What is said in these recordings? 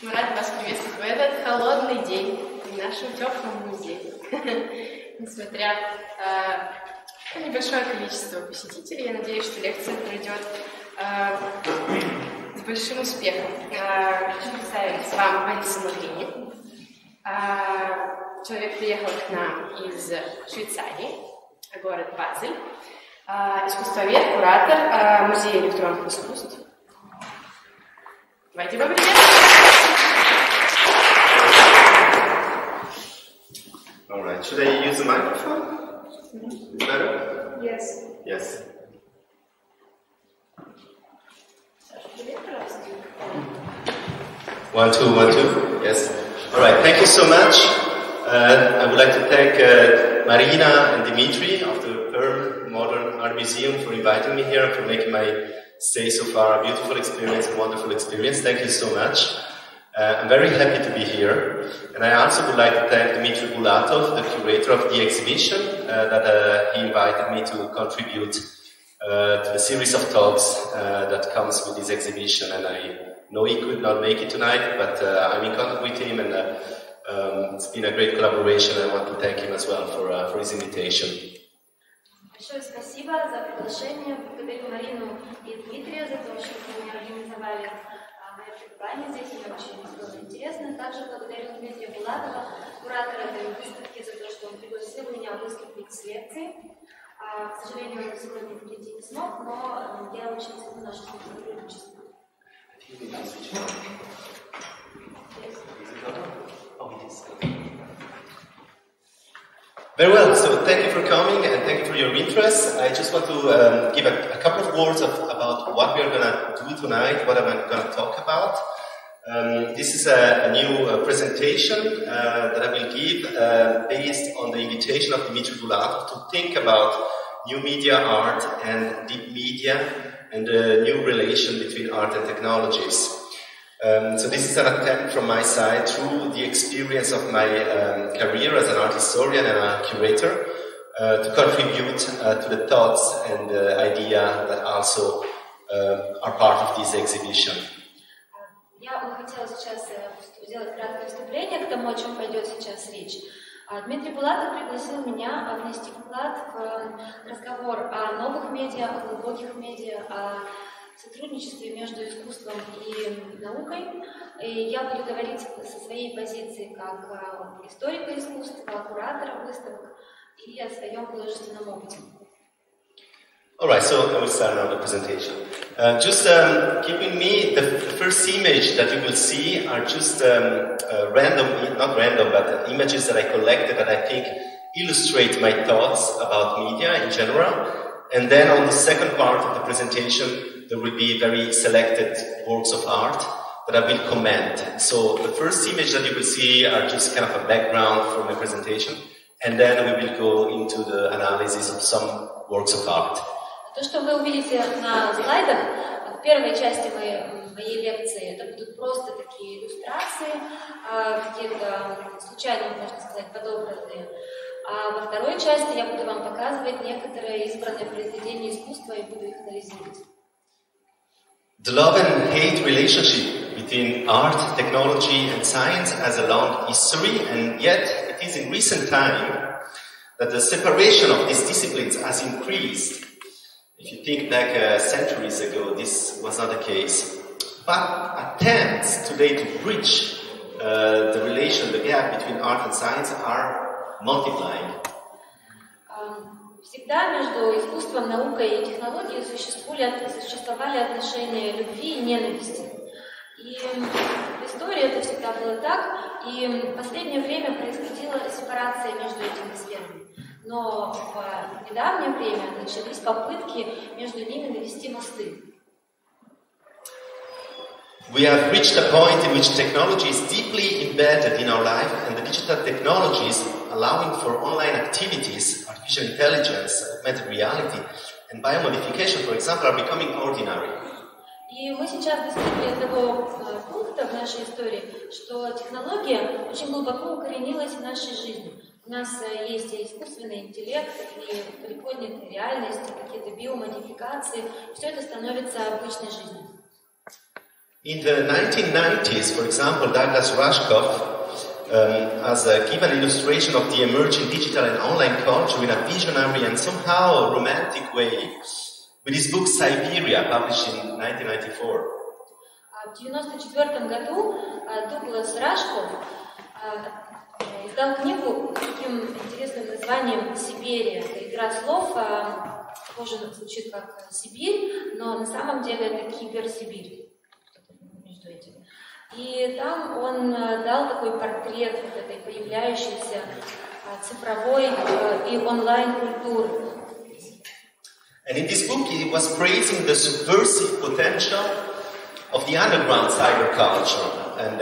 Мы рады вас приветствовать в этот холодный день в нашем теплом музее. Несмотря на небольшое количество посетителей, я надеюсь, что лекция пройдет с большим успехом. Хочу представить вам Бориса Магрини. Человек приехал к нам из Швейцарии, город Базель. Искусствовед, куратор Музея электронных искусств. Давайте его приветствуем. All right. Should I use the microphone? Is better? Yes. Yes. One, two, one, two. Yes. All right. Thank you so much. I would like to thank Marina and Dimitri of the Perm Modern Art Museum for inviting me here and for making my stay so far a beautiful experience, a wonderful experience. Thank you so much. I'm very happy to be here, and I also would like to thank Dmitry Bulatov, the curator of the exhibition, that he invited me to contribute to the series of talks that comes with this exhibition. And I know he could not make it tonight, but I'm in contact with him, and it's been a great collaboration. I want to thank him as well for his invitation. Большое спасибо за приглашение. Благодарю Марину и Дмитрия за то, что они организовали мое пребывание здесь. Мне очень было интересно. Также благодарю Дмитрия Булатова, куратора этой выставки, за то, что он пригласил меня выступить с лекцией. К сожалению, он сегодня прийти не смог, но я очень ценю наше сотрудничество. Very well, so thank you for coming and thank you for your interest. I just want to give a couple of words about what we are going to do tonight, what I'm going to talk about. This is a new presentation that I will give based on the invitation of Dmitry Bulatov to think about new media art and deep media and the new relation between art and technologies. So this is an attempt from my side through the experience of my career as an art historian and a curator to contribute to the thoughts and the idea that also are part of this exhibition. Я бы хотела сейчас сделать краткое вступление к тому, о чем пойдет сейчас речь. Дмитрий Булатов пригласил меня внести вклад в разговор о новых медиа, о глубоких медиа, о сотрудничестве между искусством и наукой. И я буду говорить со своей позиции как историка искусства, куратора выставок и о своем художественном опыте. Alright, so I will start now the presentation. Just giving me the first image that you will see are just random, not random, but images that I collected that I think illustrate my thoughts about media in general. And then on the second part of the presentation, there will be very selected works of art that I will comment. So the first image that you will see are just kind of a background for my presentation. And then we will go into the analysis of some works of art. То, что вы увидите на слайдах, в первой части моей лекции, это будут просто такие иллюстрации, какие-то случайно, можно сказать, подобранные. А во второй части я буду вам показывать некоторые избранные произведения искусства и буду их анализировать. The love and hate relationship between art, technology and science has a long history, and yet it is in recent time that the separation of these disciplines has increased. If you think back centuries ago, this was not the case. But attempts today to bridge the relation, the gap between art and science are multiplying. Всегда между искусством, наукой и технологией существовали отношения любви и ненависти. И в истории это всегда было так, и в последнее время происходила сепарация между этими сферами. Но в недавнее время начались попытки между ними навести мосты. We have reached a point in which technology is deeply embedded in our life, and the digital technologies allowing for online activities, artificial intelligence, augmented reality, and biomodification, for example, are becoming ordinary. И мы сейчас достигли того пункта в нашей истории, что технология очень глубоко укоренилась в нашей жизни. У нас есть и искусственный интеллект, и приподнятая реальность, и какие-то биомодификации. Все это становится обычной жизнью. In the 1990s, for example, Douglas Rushkoff has given an illustration of the emerging digital and online culture in a visionary and somehow romantic way with his book Siberia, published in 1994. В 1994 году Дуглас Рашков издал книгу с таким интересным названием «Сибирия». Это игра слов, похоже, звучит как «Сибирь», но на самом деле это «Киберсибирь». Между этим. И там он дал такой портрет вот этой появляющейся цифровой и онлайн-культуры. And in this book he was praising the subversive potential of the underground cyberculture, and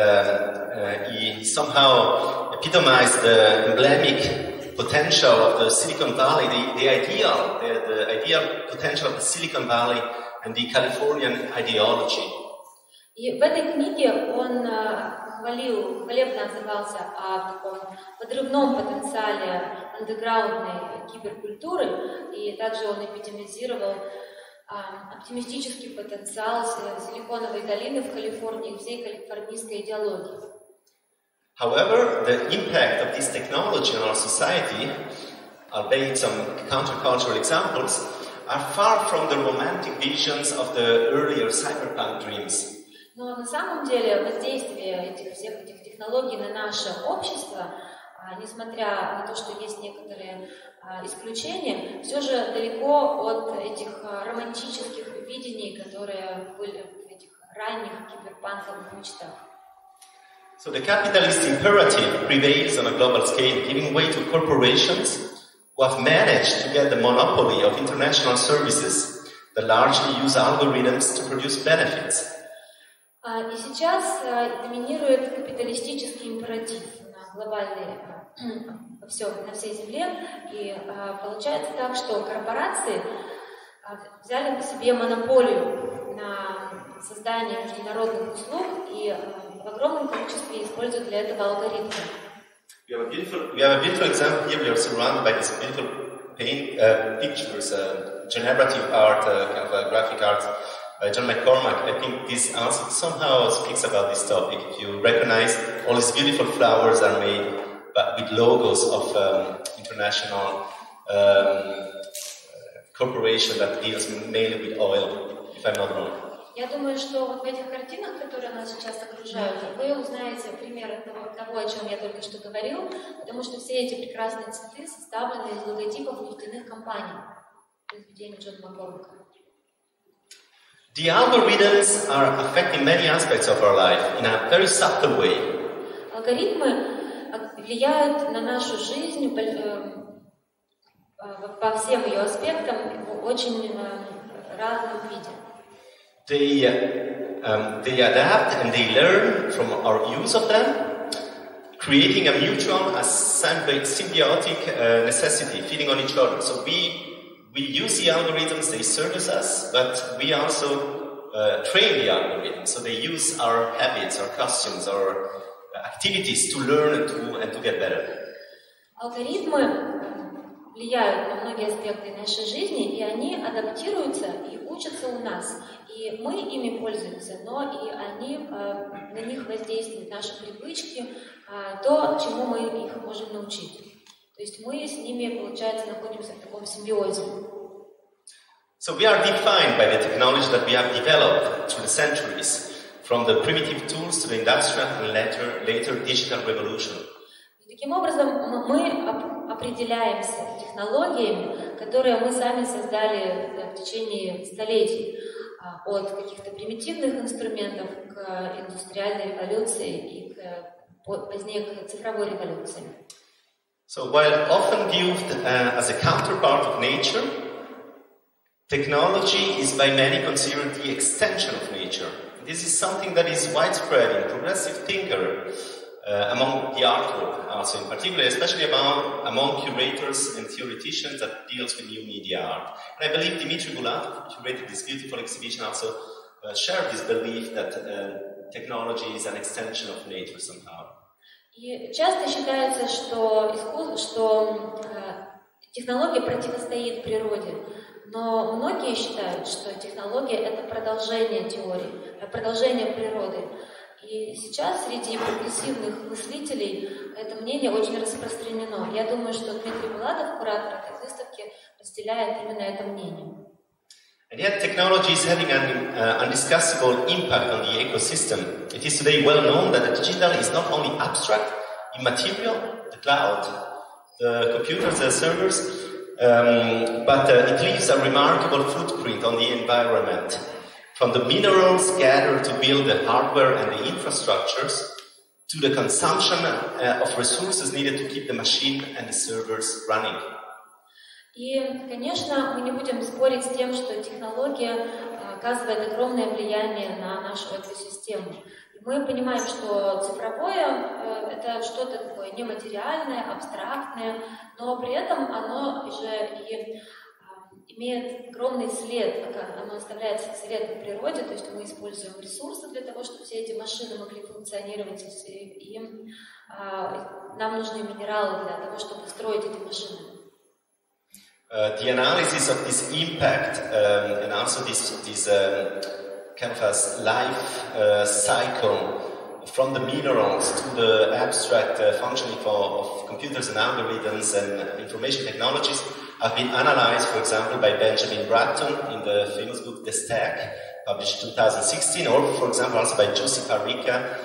he somehow epitomized the emblematic potential of the Silicon Valley, the ideal potential of the Silicon Valley and the Californian ideology. И в этой книге он хвалебно отзывался о таком подрывном потенциале андеграундной киберкультуры, и также он эпитемизировал оптимистический потенциал Силиконовой долины в Калифорнии и всей калифорнийской идеологии. However, the impact of this technology on our society, albeit some countercultural examples, are far from the romantic visions of the earlier cyberpunk dreams. Но на самом деле воздействие всех этих технологий на наше общество, несмотря на то, что есть некоторые исключения, все же далеко от этих романтических видений, которые были в этих ранних киберпанковых мечтах. So the capitalist imperative prevails on a global scale, giving way to corporations who have managed to get the monopoly of international services that largely use algorithms to produce benefits. И сейчас доминирует капиталистический императив на глобальной, на всей Земле, и получается так, что корпорации взяли на себе монополию на создание международных услуг и в огромном количестве используют для этого алгоритмы. We have a beautiful example here. We are surrounded by these beautiful pictures, generative art, kind of graphic art. John McCormack, I think this also somehow speaks about this topic. If you recognize, all these beautiful flowers are made with logos of international corporation that deals mainly with oil, if I'm not wrong. Я думаю, что вот в этих картинах, которые нас сейчас окружают, вы узнаете пример того, о чем я только что говорил, потому что все эти прекрасные цветы составлены из логотипов нефтяных компаний. произведение Джона Маккормака. The algorithms are affecting many aspects of our life in a very subtle way. Алгоритмы влияют на нашу жизнь по всем ее аспектам в очень разном виде. They adapt and they learn from our use of them, creating a mutual, a symbiotic necessity, feeding on each other. So we use the algorithms, they service us, but we also train the algorithms. So they use our habits, our costumes, our activities to learn and to get better. Алгоритмы влияют на многие аспекты нашей жизни, и они адаптируются и учатся у нас. И мы ими пользуемся, но и они, на них воздействуют наши привычки, то, чему мы их можем научить. То есть мы с ними, получается, находимся в таком симбиозе. So we are defined by the technology that we have developed through the centuries, from the primitive tools to the industrial and later digital revolution. Таким образом, мы определяемся технологиями, которые мы сами создали в течение столетий, от каких-то примитивных инструментов к индустриальной революции и позднее к цифровой революции. So while often viewed as a counterpart of nature, technology is by many considered the extension of nature. This is something that is widespread in progressive thinker among the art world, also in particular, especially among curators and theoreticians that deals with new media art. And I believe Dmitry Bulatov, who curated this beautiful exhibition, also shared this belief that technology is an extension of nature somehow. И часто считается, что технология противостоит природе, но многие считают, что технология — это продолжение теории, продолжение природы. И сейчас среди прогрессивных мыслителей это мнение очень распространено. Я думаю, что Дмитрий Буlatov, куратор этой выставки, разделяет именно это мнение. And yet technology is having an undiscussable impact on the ecosystem. It is today well known that the digital is not only abstract, immaterial, the cloud, the computers, the servers, but it leaves a remarkable footprint on the environment. From the minerals gathered to build the hardware and the infrastructures, to the consumption of resources needed to keep the machine and the servers running. И, конечно, мы не будем спорить с тем, что технология оказывает огромное влияние на нашу экосистему. И мы понимаем, что цифровое — это что-то такое нематериальное, абстрактное, но при этом оно же и имеет огромный след, оно оставляет след в природе, то есть мы используем ресурсы для того, чтобы все эти машины могли функционировать, и нам нужны минералы для того, чтобы строить эти машины. The analysis of this impact and also this kind of a life cycle from the minerals to the abstract functioning of computers and algorithms and information technologies have been analyzed, for example, by Benjamin Bratton in the famous book The Stack, published in 2016, or, for example, also by Giuseppe Rica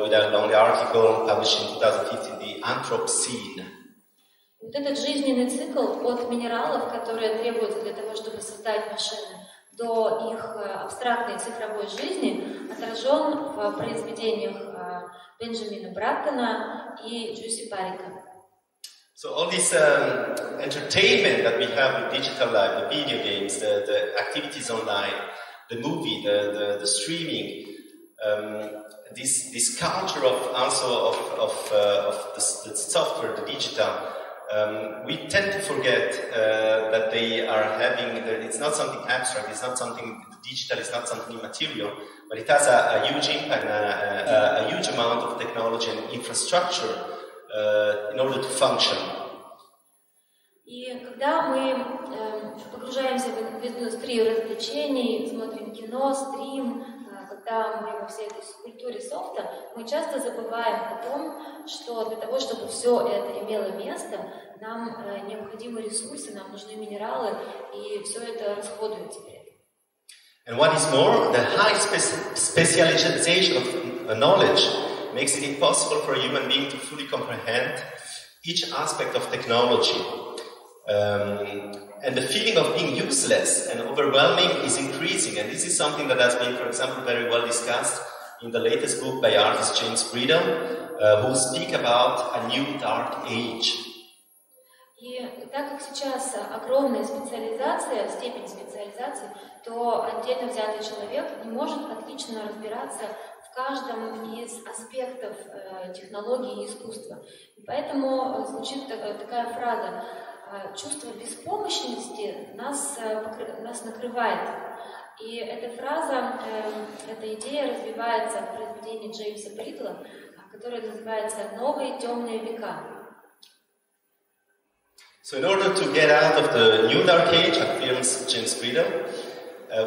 with a long article published in 2015, The Anthropocene. Вот этот жизненный цикл от минералов, которые требуются для того, чтобы создать машины, до их абстрактной цифровой жизни, отражен в произведениях Бенджамина Браттона и Giuseppe Rica. So all this entertainment that we have with digital life, the video games, the activities online, the movie, the streaming, this culture of also of the software, the digital. We tend to forget that they are having, it's not something abstract, it's not something digital, it's not something immaterial, but it has a huge impact, a huge amount of technology and infrastructure in order to function. И когда мы погружаемся в индустрию развлечений, смотрим кино, стрим, когда мы во всей этой культуре софта, мы часто забываем о том, что для того, чтобы все это имело место, нам необходимы ресурсы, нам нужны минералы, и все это расходуется при этом. And what is more, the high specialization of knowledge makes it impossible for a human being to fully comprehend each aspect of technology. And the feeling of being useless and overwhelming is increasing, and this is something that has been, for example, very well discussed in the latest book by artist James Bridle, who speak about a new dark age. И так как сейчас огромная специализация, степень специализации, то отдельно взятый человек не может отлично разбираться в каждом из аспектов технологии и искусства. И поэтому звучит такая фраза: чувство беспомощности нас накрывает. И эта фраза, эта идея развивается в произведении Джеймса Бридла, которое называется «Новые темные века». So in order to get out of the new dark age, affirms James Bridle,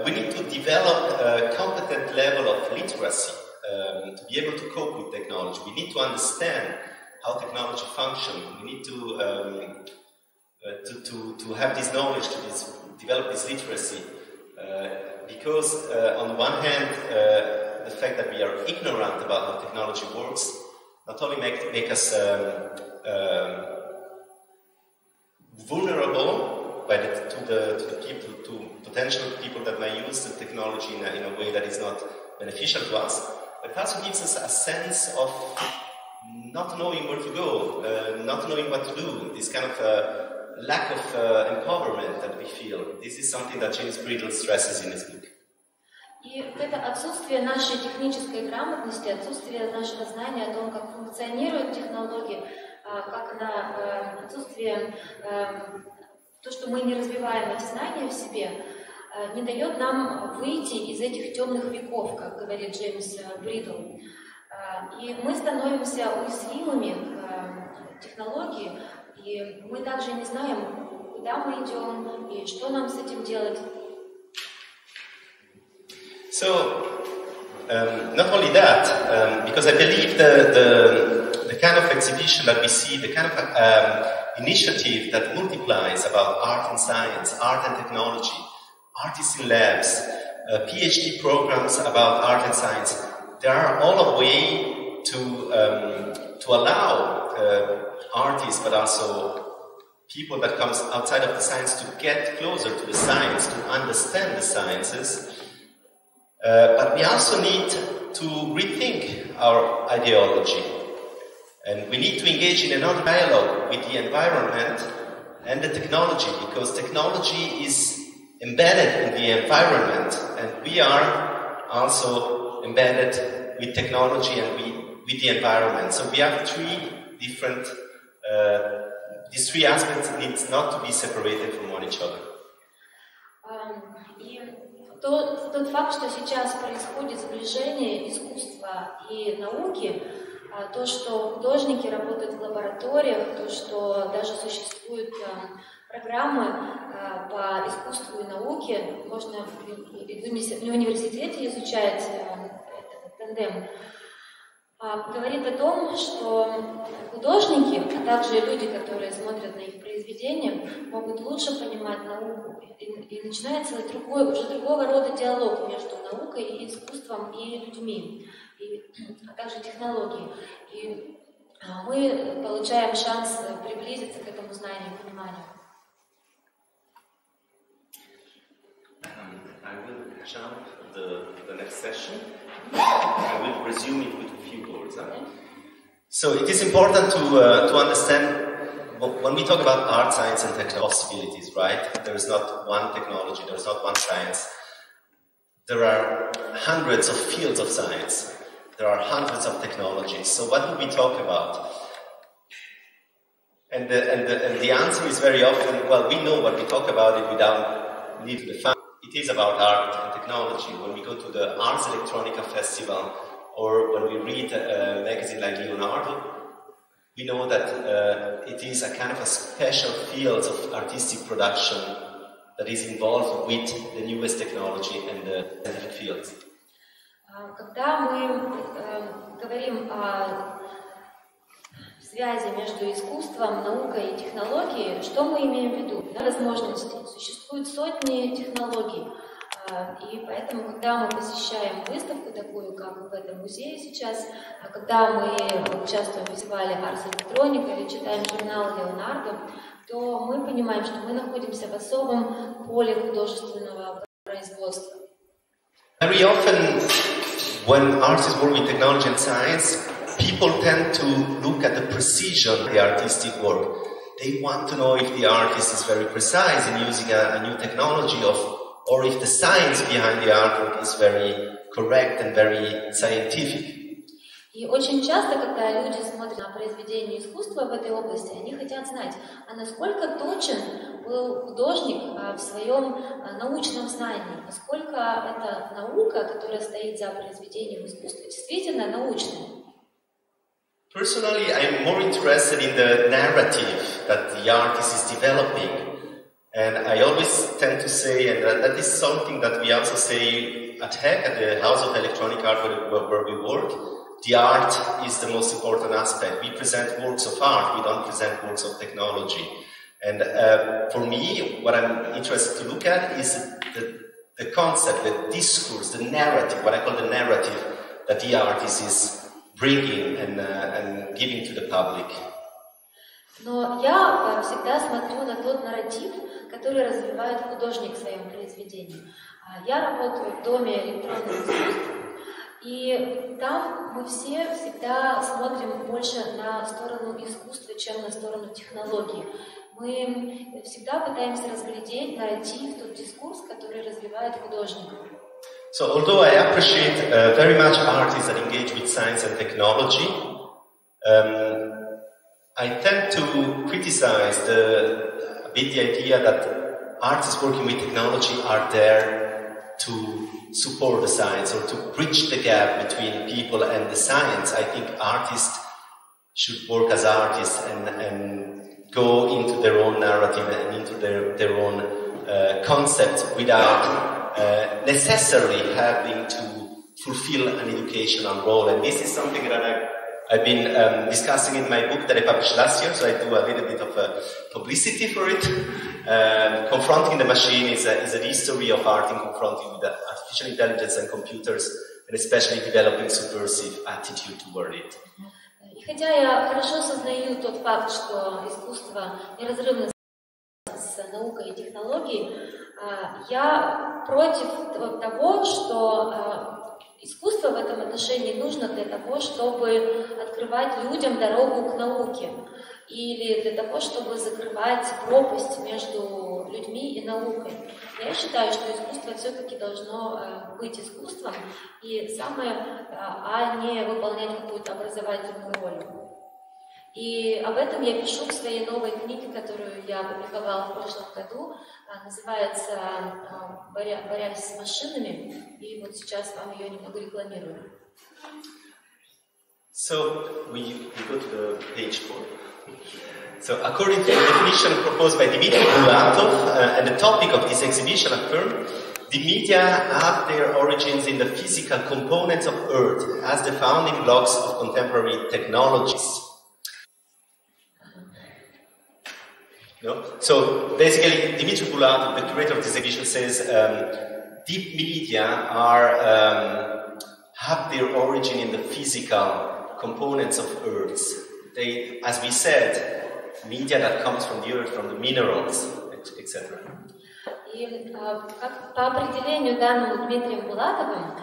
we need to develop a competent level of literacy to be able to cope with technology. We need to understand how technology functions. We need to have this knowledge, to develop this literacy. Because on the one hand, the fact that we are ignorant about how technology works not only make us vulnerable to the people, to potential people that may use the technology in a way that is not beneficial to us, but it also gives us a sense of not knowing where to go, not knowing what to do, this kind of lack of empowerment that we feel. This is something that James Bridle stresses in his book. И это отсутствие нашей технической грамотности, отсутствие нашего знания о том, как функционирует технология, как она, отсутствие, то, что мы не развиваем эти знания в себе, не дает нам выйти из этих темных веков, как говорит Джеймс Бридл. И мы становимся уязвимыми к технологии, и мы также не знаем, куда мы идем и что нам с этим делать. So, not only that, because I believe the kind of exhibition that we see, the kind of initiative that multiplies about art and science, art and technology, artists in labs, PhD programs about art and science, they are all a way to allow artists, but also people that comes outside of the science to get closer to the science, to understand the sciences. But we also need to rethink our ideology. And we need to engage in another dialogue with the environment and the technology, because technology is embedded in the environment, and we are also embedded with technology and with the environment. So we have these three aspects need not to be separated from one each other. Тот факт, что сейчас происходит сближение искусства и науки, то, что художники работают в лабораториях, то, что даже существуют программы по искусству и науке, можно в университете изучать этот тандем, говорит о том, что художники, а также люди, которые смотрят на их произведения, могут лучше понимать науку. И начинается уже другого рода диалог между наукой и искусством и людьми, а также технологией. И мы получаем шанс приблизиться к этому знанию и пониманию. I will jump the next session. I will resume it with a few words. So it is important to understand when we talk about art, science, and technology possibilities, right? There is not one technology, there is not one science. There are hundreds of fields of science. There are hundreds of technologies. So what do we talk about? And the answer is very often, well, we know what we talk about it without need to define. It is about art and technology. When we go to the Ars Electronica Festival, or when we read a magazine like Leonardo, we know that it is a kind of a special field of artistic production that is involved with the newest technology and the scientific fields. Когда мы говорим о связи между искусством, наукой и технологией, что мы имеем в виду? Возможности. Существуют сотни технологий. И поэтому, когда мы посещаем выставку, такую, как в этом музее сейчас, когда мы участвуем в фестивале Ars Electronica или читаем журнал Leonardo, то мы понимаем, что мы находимся в особом поле художественного производства. Very often, when artists work with technology and science, people tend to look at the precision of the artistic work. They want to know if the artist is very precise in using a new technology, or if the science behind the artwork is very correct and very scientific. И очень часто, когда люди смотрят на произведение искусства в этой области, они хотят знать, а насколько точен был художник в своем научном знании, насколько эта наука, которая стоит за произведением искусства, действительно научная. Personally, I'm more interested in the narrative that the artist is developing. And I always tend to say, and that is something that we also say at HEC, at the House of Electronic Art where we work, the art is the most important aspect. We present works of art, we don't present works of technology. And for me, what I'm interested to look at is the concept, the discourse, the narrative, what I call the narrative that the artist is bringing and giving to the public. Но я всегда смотрю на тот нарратив, который развивает художник в своем произведении. Я работаю в Доме электронных искусств, и там мы все всегда смотрим больше на сторону искусства, чем на сторону технологий. Мы всегда пытаемся разглядеть нарратив, тот дискурс, который развивает художника. So, although I appreciate very much artists that engage with science and technology, I tend to criticize a bit the idea that artists working with technology are there to support the science or to bridge the gap between people and the science. I think artists should work as artists and go into their own narrative and into their own concepts without necessarily having to fulfill an educational role. And this is something that I've been discussing in my book that I published last year, so I do a little bit of publicity for it. Confronting the Machine is a history of art in confronting with artificial intelligence and computers, and especially developing subversive attitude toward it. И хотя я хорошо сознаю тот факт, что искусство неразрывно с наукой и технологией, я против того, что искусство в этом отношении нужно для того, чтобы открывать людям дорогу к науке, или для того, чтобы закрывать пропасть между людьми и наукой. Я считаю, что искусство все-таки должно быть искусством, а не выполнять какую-то образовательную роль. И об этом я пишу в своей новой книге, которую я опубликовала в прошлом году. Называется «Борясь с машинами». И вот сейчас вам ее немного рекламирую. So, we go to the page 4. So, according to the definition proposed by Dmitry Bulatov, and the topic of this exhibition affirmed, the media have their origins in the physical components of Earth as the founding blocks of contemporary technologies. No? So basically, Dmitry Bulatov, the curator of this exhibition, says deep media have their origin in the physical components of Earth. They, as we said, media that comes from the Earth, from the minerals, etc. И как по определению данному Дмитрием Булатовым,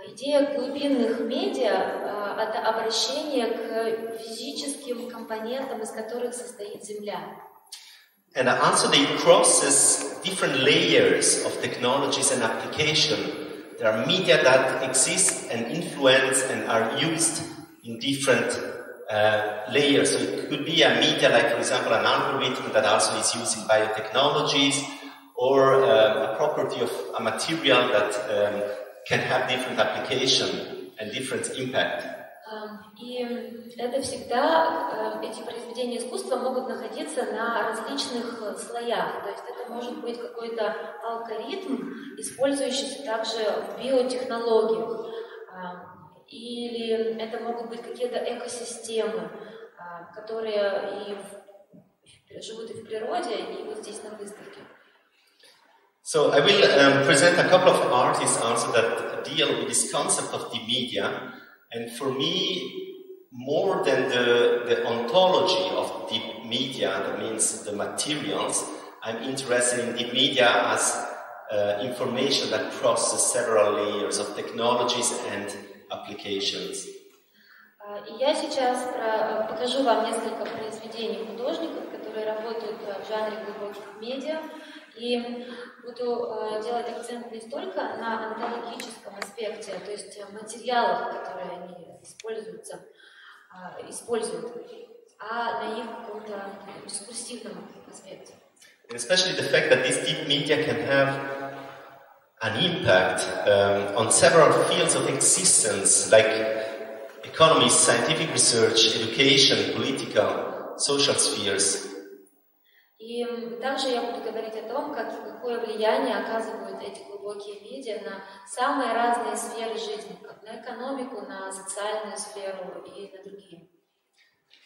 идея глубинных медиа – это обращение к физическим компонентам, из которых состоит Земля. And also they crosses different layers of technologies and application. There are media that exist and influence and are used in different layers. So it could be a media like, for example, an algorithm that also is used in biotechnologies, or a property of a material that can have different application and different impact. И это всегда, эти произведения искусства могут находиться на различных слоях. То есть это может быть какой-то алгоритм, использующийся также в биотехнологиях. Или это могут быть какие-то экосистемы, которые живут и в природе, и вот здесь на выставке. So I will present a couple of artists also that deal with this concept of the media. And for me, more than the ontology of deep media, that means the materials, I'm interested in deep media as information that crosses several layers of technologies and applications. И я сейчас покажу вам несколько произведений художников, которые работают в жанре глубоких медиа, и буду делать акцент не столько на онтологическом аспекте, то есть материалах, которые они используют, а на их каком-то дискурсивном аспекте. And especially the fact that these deep media can have an impact on several fields of existence, like economy, scientific research, education, political, social spheres. И также я буду говорить о том, какое влияние оказывают эти глубокие медиа на самые разные сферы жизни, как на экономику, на социальную сферу и на другие.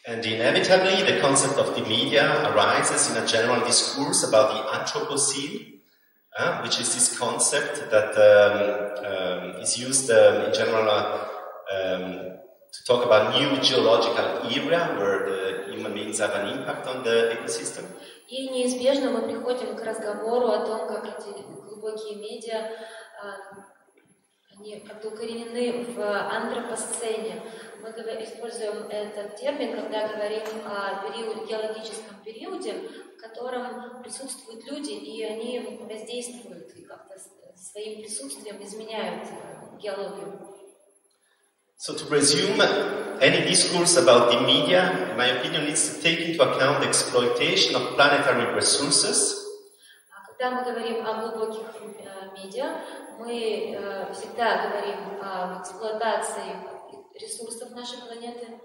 And inevitably, the concept of the media arises in a general discourse about the Anthropocene, which is this concept that is used in general to talk about new geological era where the human beings have an impact on the ecosystem. И неизбежно мы приходим к разговору о том, как эти глубокие медиа они как-то укоренены в антропосцене. Мы используем этот термин, когда говорим о геологическом периоде, в котором присутствуют люди, и они воздействуют и как-то своим присутствием изменяют геологию. So to resume, any discourse about the media, in my opinion, needs to take into account the exploitation of planetary resources. Когда мы говорим о глубоких медиа, мы всегда говорим об эксплуатации ресурсов нашей планеты.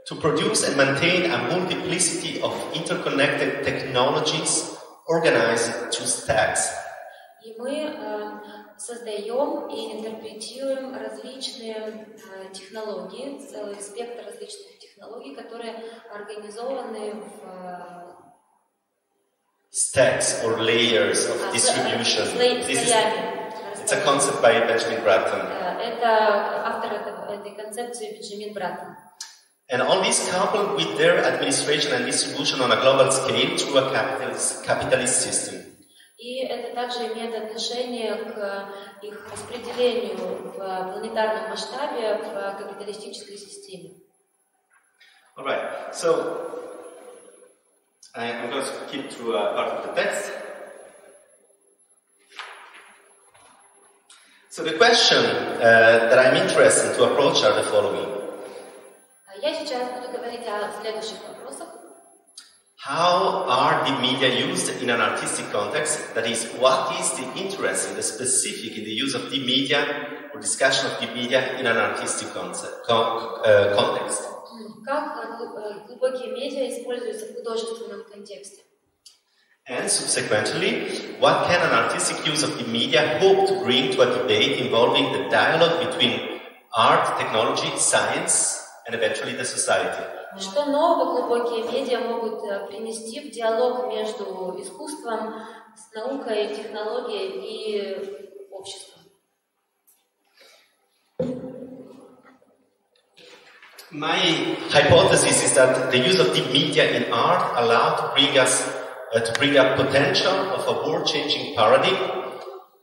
To produce and maintain a multiplicity of interconnected technologies organized to stacks. И мы создаем и интерпретируем различные технологии, целый спектр различных технологий, которые организованы в stacks or layers of distribution. It's a concept by Benjamin Bratton. Это автор этой концепции Бенджамин Браттон. And all this coupled with their administration and distribution on a global scale through a capitalist system. И это также имеет отношение к их распределению в планетарном масштабе в капиталистической системе. All right. So I'm going to skip through a part of the text. So the question that I'm interested to approach are the following. Я сейчас буду говорить о следующих вопросах. How are the media used in an artistic context? That is, what is the interest in the specific in the use of the media or discussion of the media in an artistic context? Как глубокие медиа используются в художественном контексте? And subsequently, what can an artistic use of the media hope to bring to a debate involving the dialogue between art, technology, science, and eventually the society? Что нового глубокие медиа могут принести в диалог между искусством, с наукой, технологией и обществом? My hypothesis is that the use of deep media in art allows to bring up potential of a world-changing paradigm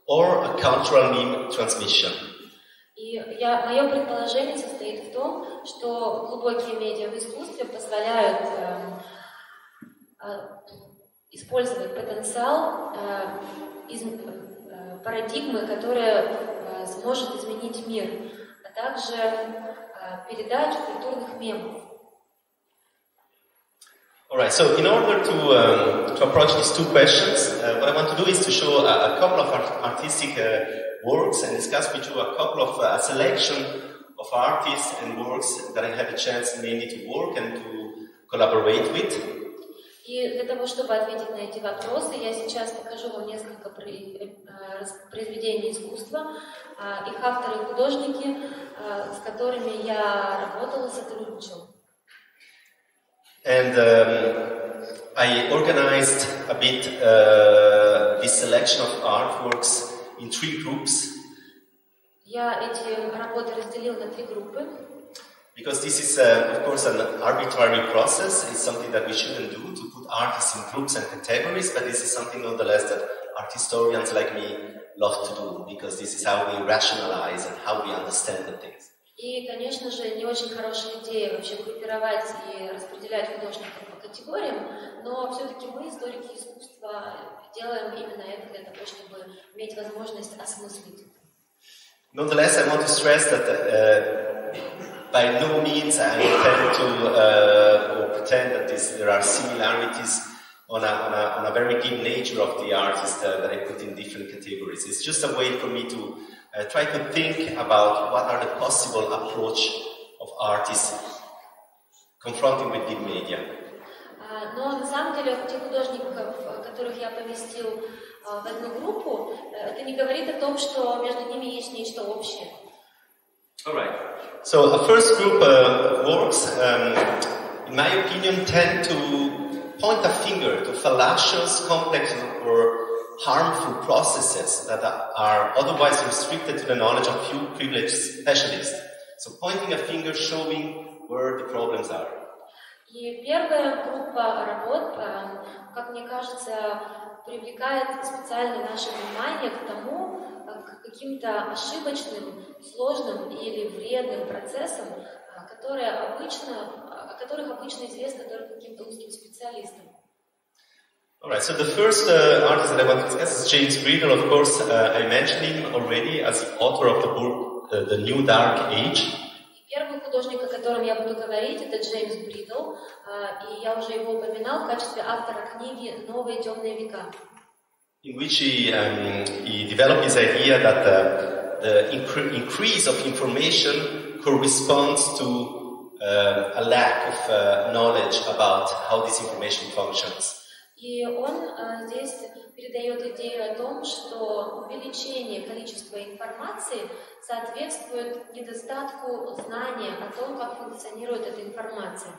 or a cultural meme transmission. И мое предположение состоит в том, что глубокие медиа в искусстве позволяют использовать потенциал парадигмы, которая сможет изменить мир, а также передачу культурных мемов. All right. So, in order to approach these two questions, what I want to do is to show a couple of artistic works and discuss with you a couple of a selection of artists and works that I had a chance mainly to work and to collaborate with. И для того, чтобы ответить на эти вопросы, я сейчас покажу вам несколько произведений искусства, их авторы и художники, с которыми я работала, сотрудничала. And I organized a bit this selection of artworks in 3 groups. Я эти работы разделила на 3 группы. Because this is, of course, an arbitrary process. It's something that we shouldn't do, to put artists in groups and categories, but this is something nonetheless that art historians like me love to do, because this is how we rationalize and how we understand the things. И, конечно же, не очень хорошая идея вообще группировать и распределять художников по категориям, но все-таки мы, историки искусства, делаем именно это для того, чтобы иметь возможность осмыслить это. Nonetheless, I want to stress that by no means I intend to or pretend that there are similarities on a very deep nature of the artist that I put in different categories. It's just a way for me to try to think about what are the possible approach of artists confronting with big media. Но на самом деле тех художников, которых я поместил в одну группу, это не говорит о том, что между ними есть нечто общее. All right. So a first group of works, in my opinion, tend to point a finger to fallacious, complex, or harmful processes that are otherwise restricted to the knowledge of few privileged specialists. So pointing a finger, showing where the problems are. И первая группа работ, как мне кажется, привлекает специально наше внимание к тому, к каким-то ошибочным, сложным или вредным процессам, о которых обычно известно только каким-то узким специалистам. Alright, so the first artist that I want to discuss is James Bridle. Of course, I mentioned him already as the author of the book The New Dark Age. Первый художник, о котором я буду говорить, это Джеймс Бридл, и я уже его упоминал в качестве автора книги «Новые темные века». In which he developed his idea that the increase of information corresponds to a lack of knowledge about how this information functions. И он здесь передает идею о том, что увеличение количества информации соответствует недостатку знания о том, как функционирует эта информация.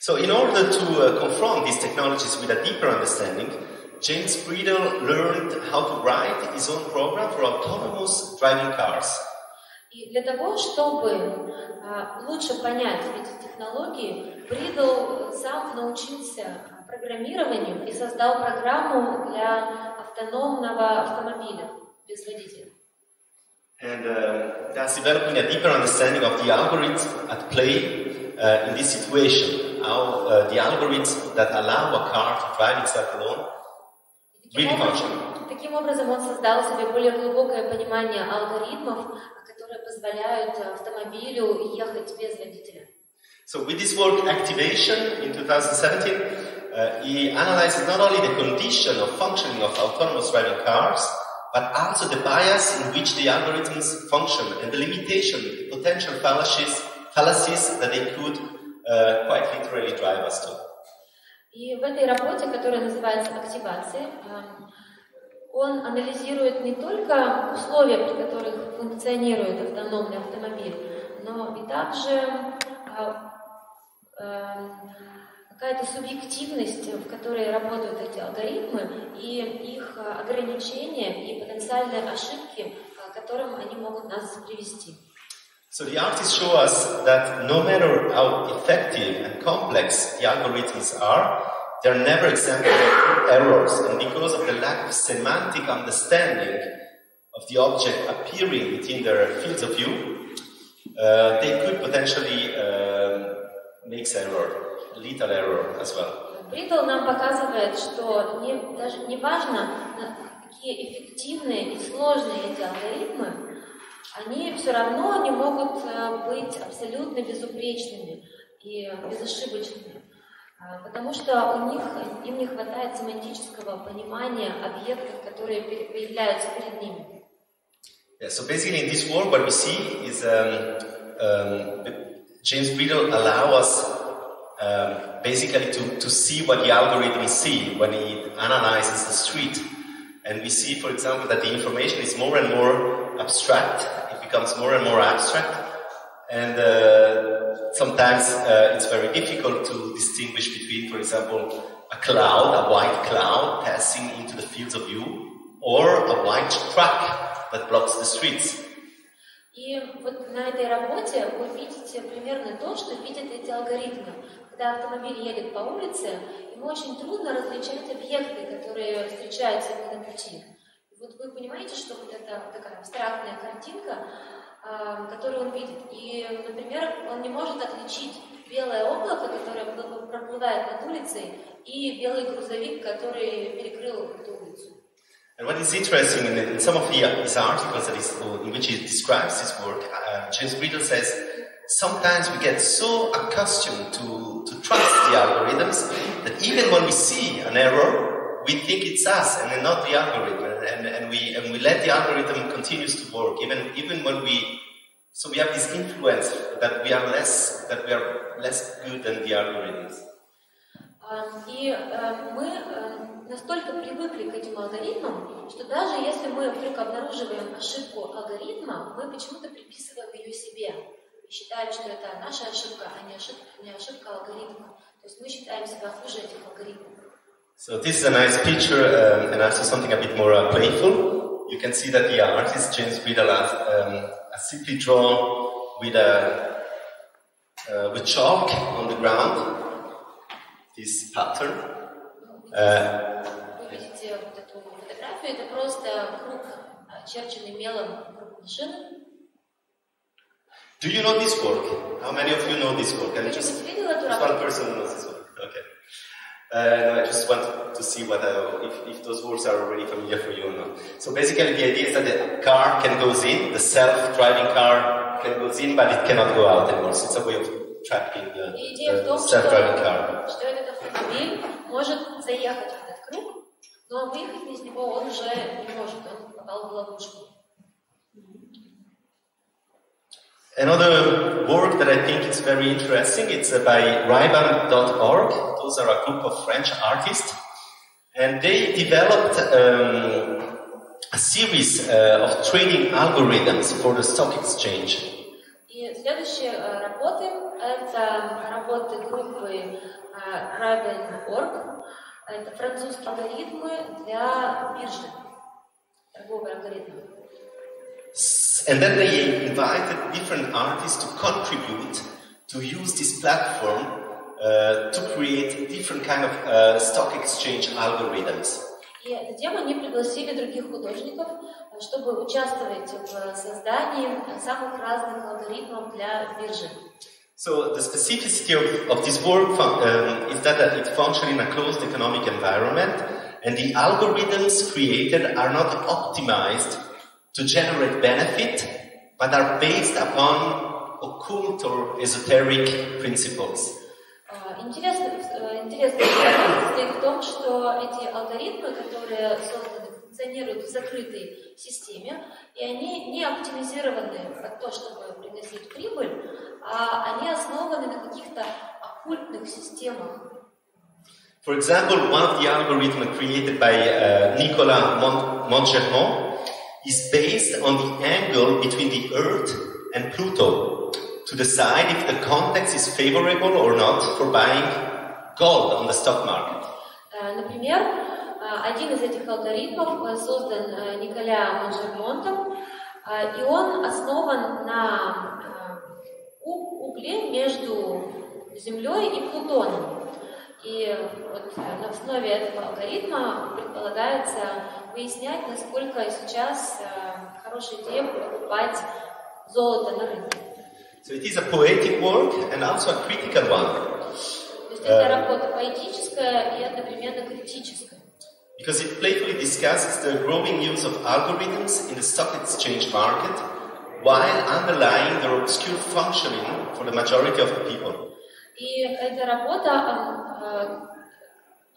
So in order to confront these technologies with a deeper understanding, James Bridle learned how to write his own program for autonomous driving cars. И для того, чтобы лучше понять эти технологии, Бридл сам научился программированию и создал программу для автономного автомобиля без водителя. And thus developing a deeper understanding of the algorithms at play in this situation, how the algorithms that allow a car to drive itself alone really function. Таким образом, он создал себе более глубокое понимание алгоритмов, которые позволяют автомобилю ехать без водителя. So with this work, Activation, in 2017, he analyzes not only the condition of functioning of autonomous driving cars, but also the bias in which the algorithms function and the limitation, the potential fallacies that they could quite literally drive us to. И в этой работе, которая называется «Активация», он анализирует не только условия, при которых функционирует автономный автомобиль, но и также какая-то субъективность, в которой работают эти алгоритмы, и их ограничения и потенциальные ошибки, к которым они могут нас привести. So the artists show us that no matter how effective and complex the algorithms are, they are never exempt from errors, and because of the lack of semantic understanding of the object appearing within their fields of view, they could potentially make error, lethal error as well. Бридл нам показывает, что даже не важно, какие эффективные и сложные эти алгоритмы, они все равно не могут быть абсолютно безупречными и безошибочными, потому что им не хватает семантического понимания объектов, которые появляются перед ними. Yeah, so basically in this work what we see is James Bridle allow us basically to see what the algorithms see when he analyzes the street. And we see, for example, that the information is more and more abstract. It becomes more and more abstract. And sometimes it's very difficult to distinguish between, for example, a cloud, a white cloud passing into the fields of view, or a white truck that blocks the streets. И вот на этой работе вы видите примерно то, что видят эти алгоритмы. Когда автомобиль едет по улице, ему очень трудно различать объекты, которые встречаются ему на пути. Вот вы понимаете, что вот это такая абстрактная картинка, которую он видит. И, например, он не может отличить белое облако, которое проплывает над улицей, и белый грузовик, который перекрыл эту улицу. And what is interesting in some of his articles in which he describes his work, James Bridle says, sometimes we get so accustomed to trust the algorithms that even when we see an error, we think it's us and not the algorithm, and we let the algorithm continues to work, even when so we have this influence that we are less good than the algorithms. И мы настолько привыкли к этим алгоритмам, что даже если мы вдруг обнаруживаем ошибку алгоритма, мы почему-то приписываем ее себе и считаем, что это наша ошибка, а не ошибка алгоритма. То есть мы считаем себя хуже этих алгоритмов. So this is a nice picture, and also something a bit more playful. You can see that the artist James Bridle has simply drawn with chalk on the ground this pattern. Вы видите вот эту фотографию, это просто круг, очерченный мелом круг машины. Do you know this work? How many of you know this work? And just one person knows this work. Okay. No, I just want to see if those words are already familiar for you or not. So basically the idea is that the car can go in, the self-driving car can go in, but it cannot go out anymore. So it's a way of tracking the self-driving car. Что этот автомобиль может заехать в этот круг, но выехать из него он уже не может, он попал в ловушку. Another work that I think is very interesting, it's by Riban.org. Those are a group of French artists. And they developed a series of trading algorithms for the stock exchange. И следующие работы — это работы группы Riban.org. Это французские алгоритмы для биржи, торговые алгоритмы. And then they invited different artists to contribute to use this platform to create different kind of stock exchange algorithms. И затем они пригласили других художников, чтобы участвовать в создании самых разных алгоритмов для биржи. So the specificity of this work is that it functions in a closed economic environment, and the algorithms created are not optimized to generate benefit, but are based upon occult or esoteric principles. Интересная момент состоит в том, что эти алгоритмы, которые созданы, функционируют в закрытой системе, и они не оптимизированы под то, чтобы приносить прибыль, а они основаны на каких-то оккультных системах. For example, one of the algorithms created by Nicolas Montgermont is based on the angle between the Earth and Pluto to decide if the context is favorable or not for buying gold on the stock market. Например, один из этих алгоритмов создан Николя Монжермонтом, и он основан на угле между Землей и Плутоном. И вот на основе этого алгоритма предполагается выяснять, насколько сейчас хорошая идея покупать золото на рынке. So it is a poetic work and also a critical one. То есть это работа поэтическая и одновременно критическая. Because it playfully discusses the growing use of algorithms in the stock exchange market, while underlying their obscure functioning for the majority of the people. И эта работа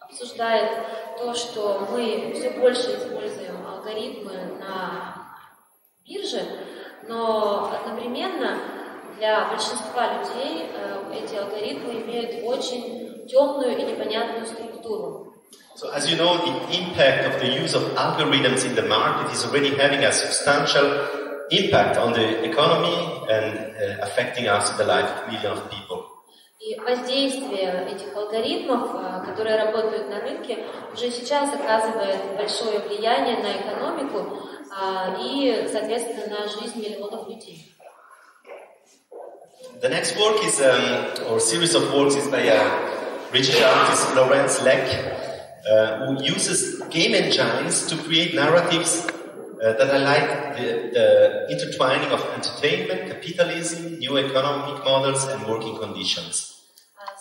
обсуждает то, что мы все больше используем алгоритмы на бирже, но одновременно для большинства людей эти алгоритмы имеют очень темную и непонятную структуру. So as you know, the impact of the use of algorithms in the market is already having a substantial impact on the economy and affecting also the life of millions of people. И воздействие этих алгоритмов, которые работают на рынке, уже сейчас оказывает большое влияние на экономику и, соответственно, на жизнь миллионов людей. The next work is, or series of works is by British artist Lawrence Leck, who uses game engines to create narratives that are like the intertwining of entertainment, capitalism, new economic models and working conditions.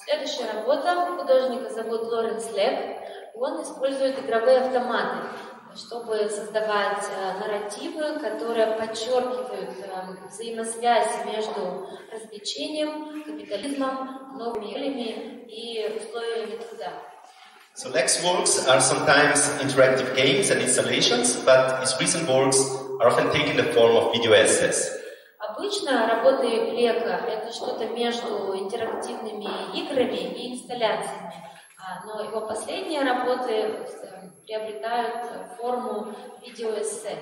Следующая работа художника зовут Лоренс Лек, и он использует игровые автоматы, чтобы создавать нарративы, которые подчеркивают взаимосвязь между развлечением, капитализмом, новыми реалиями и условиями труда. So Leck's works are sometimes interactive games and installations, but his recent works are often taking the form of video essays. Обычно работы Лека — это что-то между интерактивными играми и инсталляциями, но его последние работы приобретают форму видеоэссе.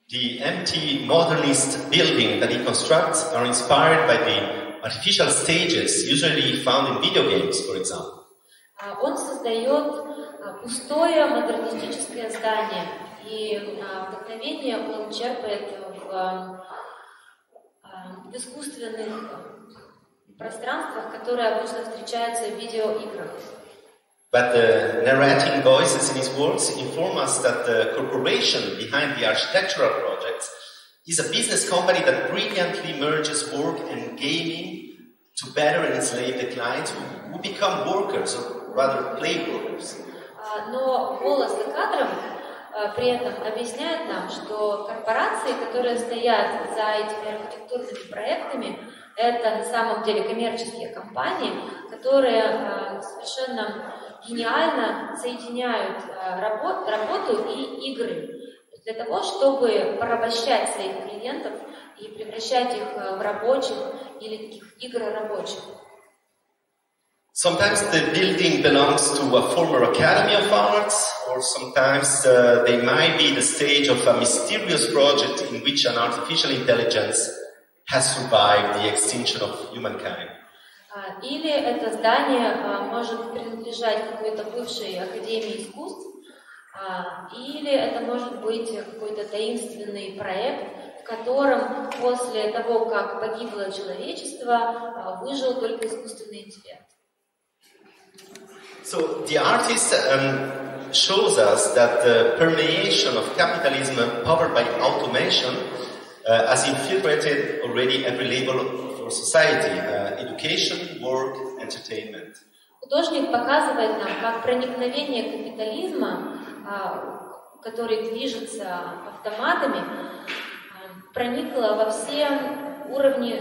The empty modernist building that he constructs are inspired by the artificial stages usually found in video games, for example. Он создает пустое модернистическое здание, и вдохновение он черпает в искусственных пространствах, которые обычно встречаются в видеоиграх. But the narrating voices in his works inform us that the corporation behind the architectural projects is a business company that brilliantly merges work and gaming to better enslave the clients who become workers, or rather play workers. Но голос за кадром при этом объясняет нам, что корпорации, которые стоят за этими архитектурными проектами, это на самом деле коммерческие компании, которые совершенно гениально соединяют работу и игры для того, чтобы порабощать своих клиентов и превращать их в рабочих или таких игрорабочих. Sometimes the building belongs to a former academy of arts, or sometimes they might be the stage of a mysterious project in which an artificial intelligence has survived the extinction of humankind. Или это здание может принадлежать какой-то бывшей академии искусств, или это может быть какой-то таинственный проект, в котором после того, как погибло человечество, выжил только искусственный интеллект. So the artist shows us that the permeation of capitalism powered by automation has infiltrated already every level for society, education, work, entertainment. Художник показывает нам, как проникновение капитализма, который движется автоматами, проникло во все уровни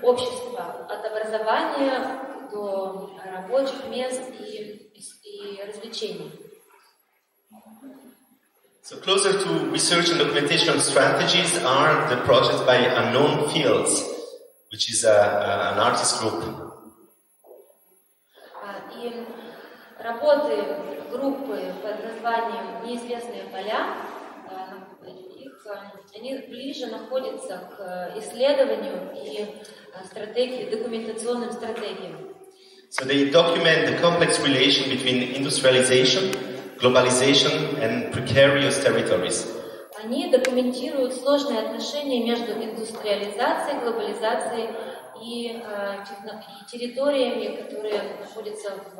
общества, от образования до рабочих мест и развлечений. So closer to research and documentation strategies are the projects by Unknown Fields, which is an artist group. И работы группы под названием «Неизвестные поля», они ближе находятся к исследованию и документационным стратегиям. So they document the complex relation between industrialization, globalization and precarious territories. Они документируют сложные отношения между индустриализацией, глобализацией и территориями, которые находятся в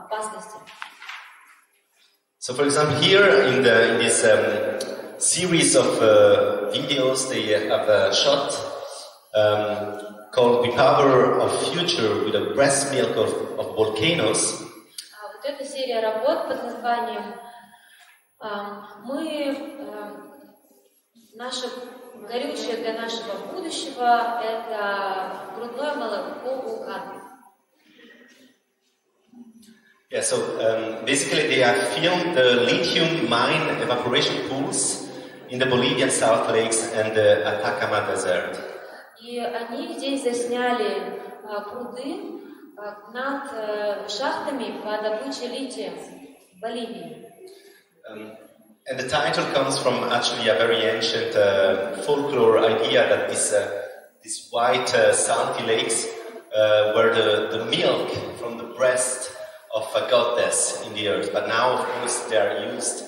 опасности. So, for example, here in this series of videos, they have a shot called "The Power of Future" with a breast milk of volcanoes. Вот эта серия работ под названием «Наше горючее для нашего будущего» — это грудное молоко вулкана. Yeah, so basically they have filmed the lithium mine evaporation pools in the Bolivian South Lakes and the Atacama Desert. И они здесь засняли пруды над шахтами по добыче лития в Боливии. And the title comes from actually a very ancient folklore idea that these white salty lakes were the milk from the breast of a goddess in the earth. But now, of course, they are used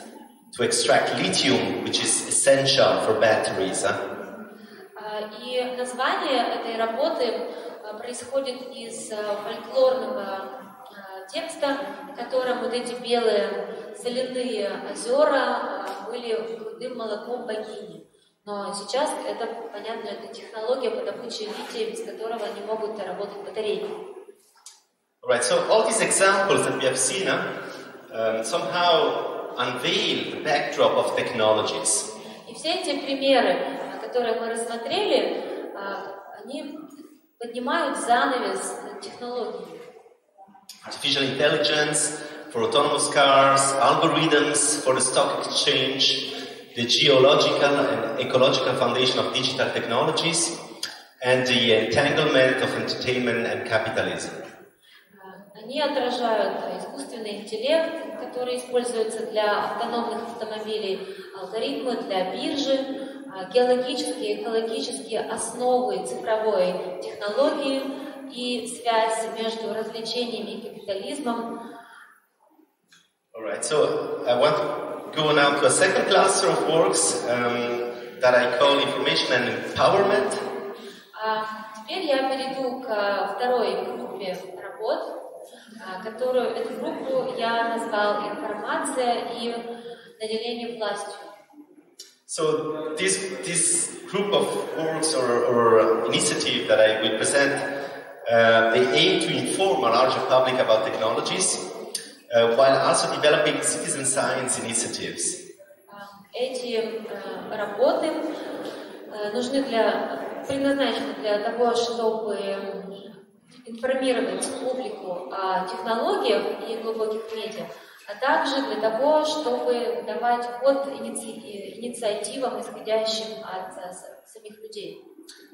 to extract lithium, which is essential for batteries. И название этой работы происходит из фольклорного текста, в котором вот эти белые соляные озера были крутым молоком богини. Но сейчас это, понятно, это технология по добыче лития, без которого не могут работать батарейки. Right, so all these examples that we have seen somehow unveil the backdrop of technologies. И все эти примеры, которые мы рассмотрели, они поднимают занавес над технологиями. Artificial intelligence for autonomous cars, algorithms for the stock exchange, the geological and ecological foundation of digital technologies, and the entanglement of entertainment and capitalism. Они отражают искусственный интеллект, который используется для автономных автомобилей, алгоритмы для биржи, геологические и экологические основы цифровой технологии и связь между развлечениями и капитализмом. Alright, so I want to go now to a second cluster of works that I call information and empowerment. Теперь я перейду к второй группе работ, которую эту группу я назвал «Информация и наделение властью». So this group of works or initiative that I will present, they aim to inform a larger public about technologies, while also developing citizen science initiatives. Эти работы предназначены для того, чтобы информировать публику о технологиях и глубоких медиа, а также для того, чтобы давать ход инициативам, исходящим от самих людей.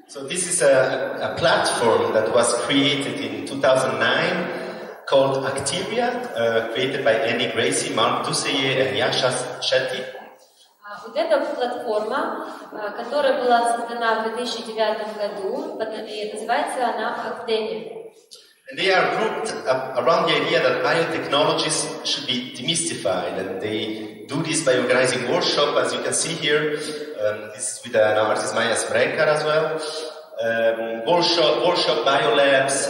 So this is a platform that was created in 2009 called Activia, created by Annie Gracie, Mark Dusseye and Yasha Shetty. Вот эта платформа, которая была создана в 2009 году, и называется она Activia. And they are grouped around the idea that biotechnologies should be demystified, and they do this by organizing workshops, as you can see here. This is with an artist, Maya Sbrekar, as well. Workshop, biolabs,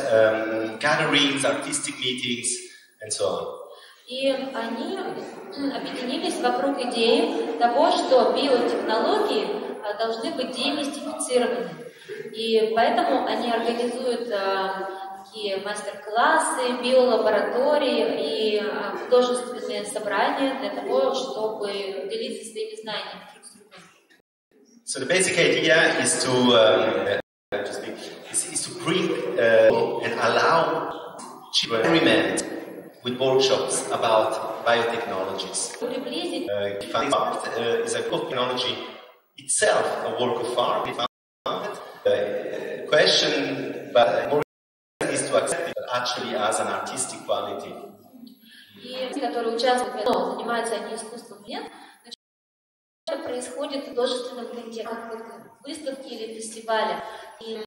gatherings, artistic meetings, and so on. И они объединились вокруг идеи того, что биотехнологии должны быть демистифицированы. И поэтому они организуют такие мастер-классы, биолаборатории и художественные собрания для того, чтобы делиться своими знаниями друг с другом. So the basic idea is to bring and allow children to experiment with workshops about biotechnologies. Art is a technology itself, a work of art. Question, but more is to accept it actually as an artistic quality. И которые участвуют, но занимаются они искусством, нет, это происходит в художественном контексте, как вот выставки или фестивали, и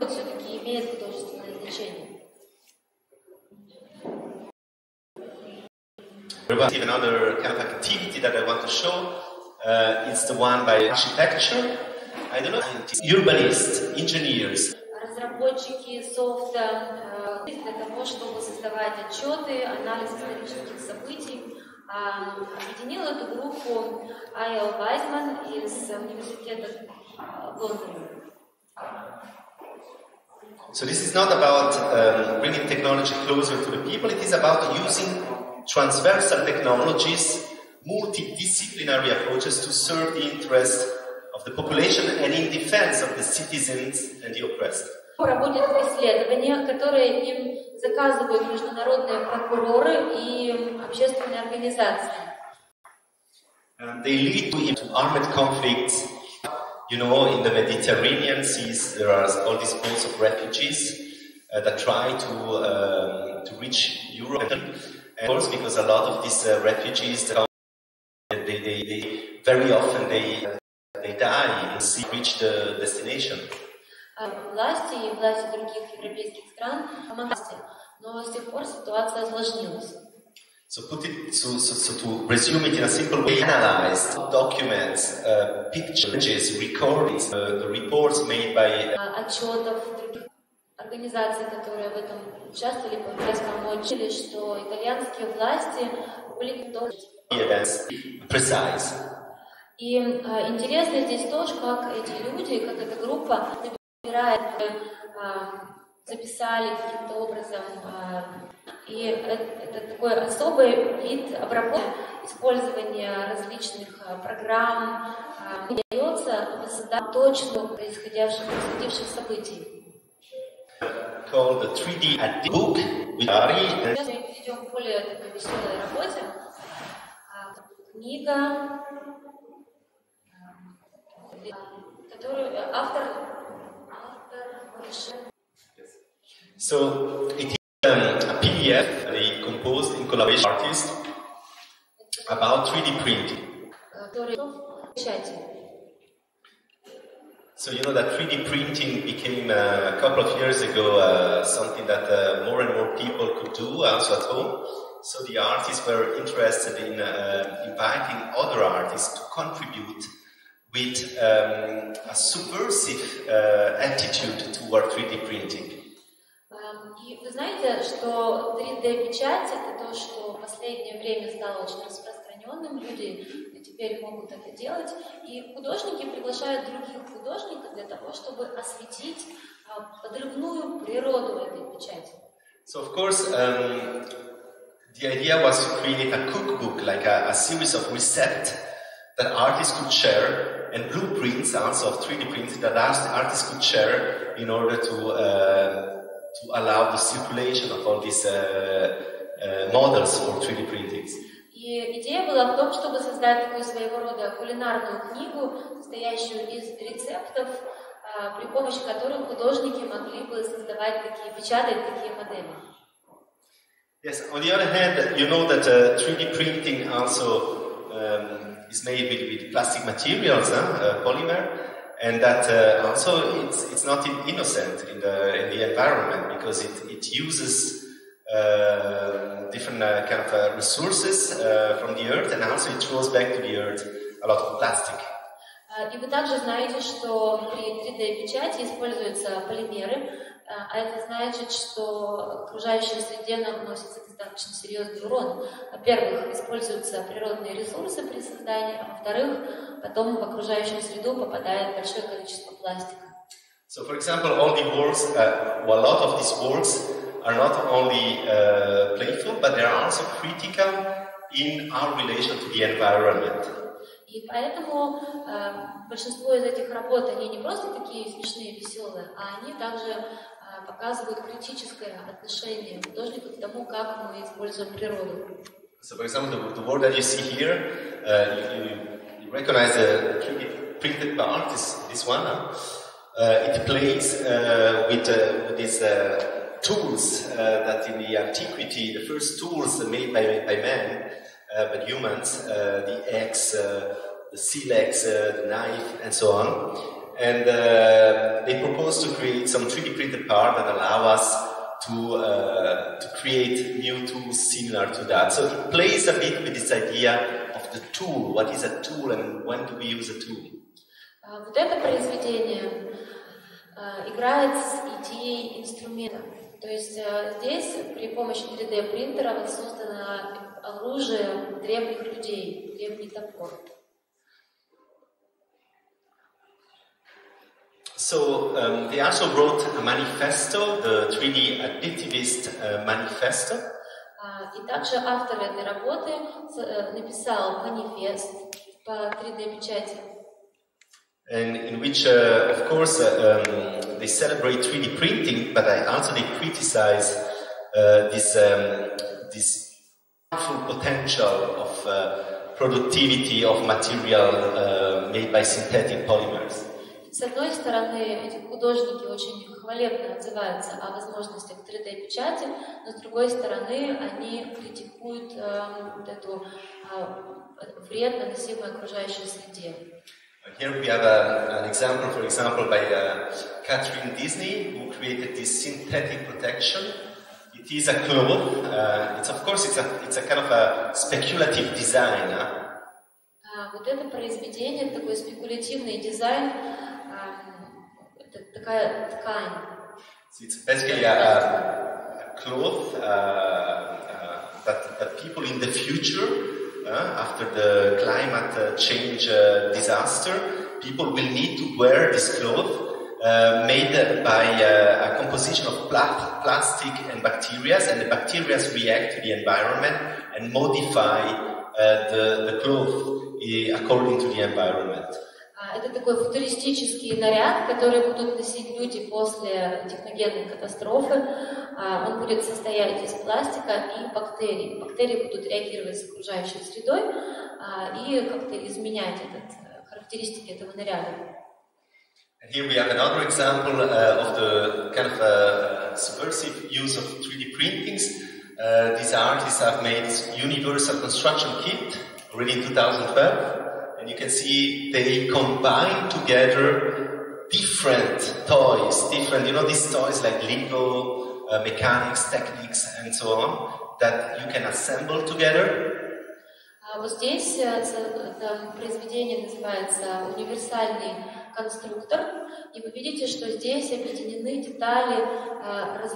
все-таки имеет художественное значение. Another kind of activity that I want to show is the one by architecture. I don't know, urbanists, engineers. Разработчики софта для того, чтобы создавать отчеты, анализ исторических событий. Объединил эту группу А.Л. Вайзман из университета Лондона. So this is not about bringing technology closer to the people. It is about using transversal technologies, multidisciplinary approaches to serve the interests of the population and in defense of the citizens and the oppressed. Проводят исследования, которые им заказывают международные прокуроры и общественные организации. They lead to armed conflicts. You know, in the Mediterranean seas, there are all these boats of refugees that try to reach Europe. And of course, because a lot of these refugees, they very often they die in sea, reach the destination. власти и власти других европейских стран помогали, но с тех пор ситуация осложнилась. So to resume it in a simple way, analyzed documents, pictures, recordings, the reports made by отчетов других организаций, которые в этом участвовали, пытались помочь, что итальянские власти были готовы. И интересно здесь тоже, как эти люди, как эта группа набирает, записали каким-то образом, и это такой особый вид обработки, использования различных программ, удается воссоздать точно происходивших событий. Called the 3D book. Сейчас мы перейдем к более такой веселой работе. Книга, которую автор So it is a PDF they composed in collaboration with artists about 3D printing. So you know that 3D printing became a couple of years ago something that more and more people could do also at home. So the artists were interested in inviting other artists to contribute with a subversive attitude toward 3D printing. И вы знаете, что 3D-печать — это то, что в последнее время стало очень распространенным. Люди теперь могут это делать. И художники приглашают других художников для того, чтобы осветить подрывную природу этой печати. So of course, the idea was to create a cookbook, like a series of recipes that artists could share, and blueprints also of 3D prints that artists could share in order to allow the circulation of all these models for 3D printings. И идея была в том, чтобы создать такую своего рода кулинарную книгу, состоящую из рецептов, при помощи которых художники могли бы создавать печатать такие модели. Yes, on the other hand, you know that 3D printing also is made with plastic materials, polymer. And that also it's not innocent in the environment, because it uses different kind of resources from the earth, and also it throws back to the earth a lot of plastic. И вы также знаете, что при 3D-печати используются полимеры, а это значит, что окружающей среде наносится достаточно серьезный урон. Во-первых, используются природные ресурсы при создании, а во-вторых, потом в окружающую среду попадает большое количество пластика. So, for example, all the works, a lot of these works are not only playful, but they are also critical in our relation to the environment. И поэтому большинство из этих работ, они не просто такие смешные, веселые, а они также показывают критическое отношение художников к тому, как мы используем природу. So, for example, the work that you see here, you recognize the 3D printed part, this one. It plays with these tools that in the antiquity, the first tools made by men, by humans, the axe, the silex, the knife, and so on. And they propose to create some 3D printed part that allow us to create new tools similar to that. So it plays a bit with this idea of the tool. What is a tool and when do we use a tool? Вот это произведение играет с идеей инструмента. То есть здесь при помощи 3D-принтера воссоздано оружие древних людей, древний топор. So they also wrote a manifesto, the 3D additivist manifesto. И также автор этой работы написал манифест по 3D-печати. And in which, of course, they celebrate 3D printing, but also they criticize this powerful potential of productivity of material made by synthetic polymers. С одной стороны, эти художники очень хвалебно отзываются о возможностях 3D-печати, но с другой стороны, они критикуют вот эту вред, наносимый окружающей среде. Here we have an example, for example, by Catherine Disney, who created this synthetic protection. It is a cloth. It's of course it's a kind of a speculative design. Вот это произведение, такой спекулятивный дизайн, это такая ткань. It's basically a cloth that people in the future, after the climate change disaster, people will need to wear this cloth made by a composition of plastic and bacteria, and the bacteria react to the environment and modify the cloth according to the environment. Это такой футуристический наряд, который будут носить люди после техногенной катастрофы. Он будет состоять из пластика и бактерий. Бактерии будут реагировать с окружающей средой и как-то изменять характеристики этого наряда. And here we have another example of the kind of subversive use of 3D printings. These artists have made universal construction kit already in 2012. And you can see they combine together different toys, these toys like Lego, mechanics, techniques, and so on, that you can assemble together. Вот здесь это произведение называется «Универсальный конструктор», и вы видите, что здесь объединены детали из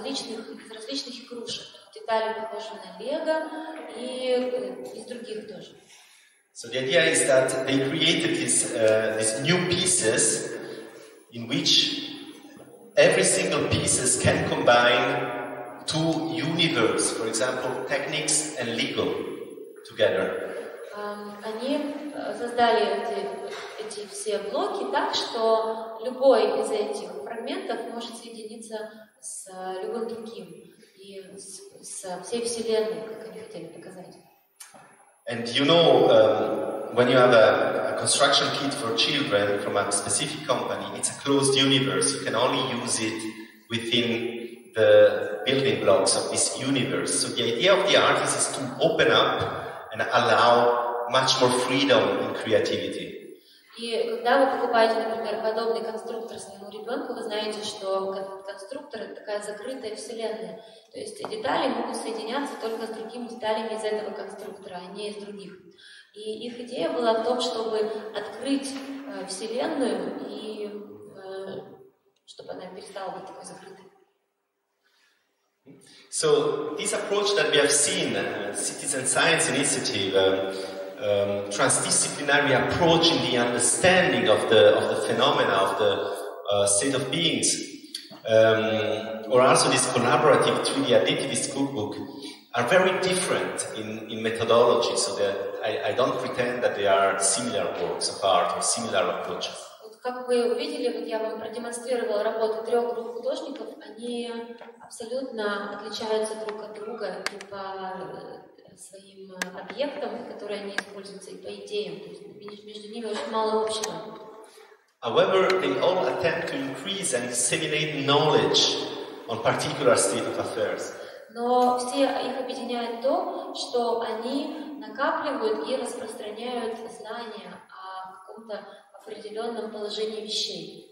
различных игрушек. Детали похожи на Лего и из других тоже. So the idea is that they created these new pieces in which every single pieces can combine two universes, for example, techniques and Lego together. Они создали эти все блоки так, что любой из этих фрагментов может соединиться с любым другим и со всей Вселенной, как они хотели показать. And when you have a construction kit for children from a specific company, it's a closed universe. You can only use it within the building blocks of this universe. So the idea of the artist is to open up and allow much more freedom in creativity. И когда вы покупаете, например, подобный конструктор своему ребенку, вы знаете, что конструктор — это такая закрытая вселенная. То есть детали могут соединяться только с другими деталями из этого конструктора, а не из других. И их идея была в том, чтобы открыть вселенную и чтобы она перестала быть такой закрытой. So this approach that we have seen, Citizen Science Initiative, transdisciplinary approach in the understanding of the phenomena of the state of beings, or also this collaborative 3D additivist cookbook, are very different in methodology. So that I don't pretend that they are similar works of art or similar approaches. Как вы увидели, вот я вам продемонстрировала работы 3 групп художников, они абсолютно отличаются друг от друга и по своим объектам, которые они используются, и по идеям. То есть между ними очень мало общего. However, they all attempt to increase and disseminate knowledge on particular state of affairs. Но все их объединяет то, что они накапливают и распространяют знания о каком-то определенном положении вещей.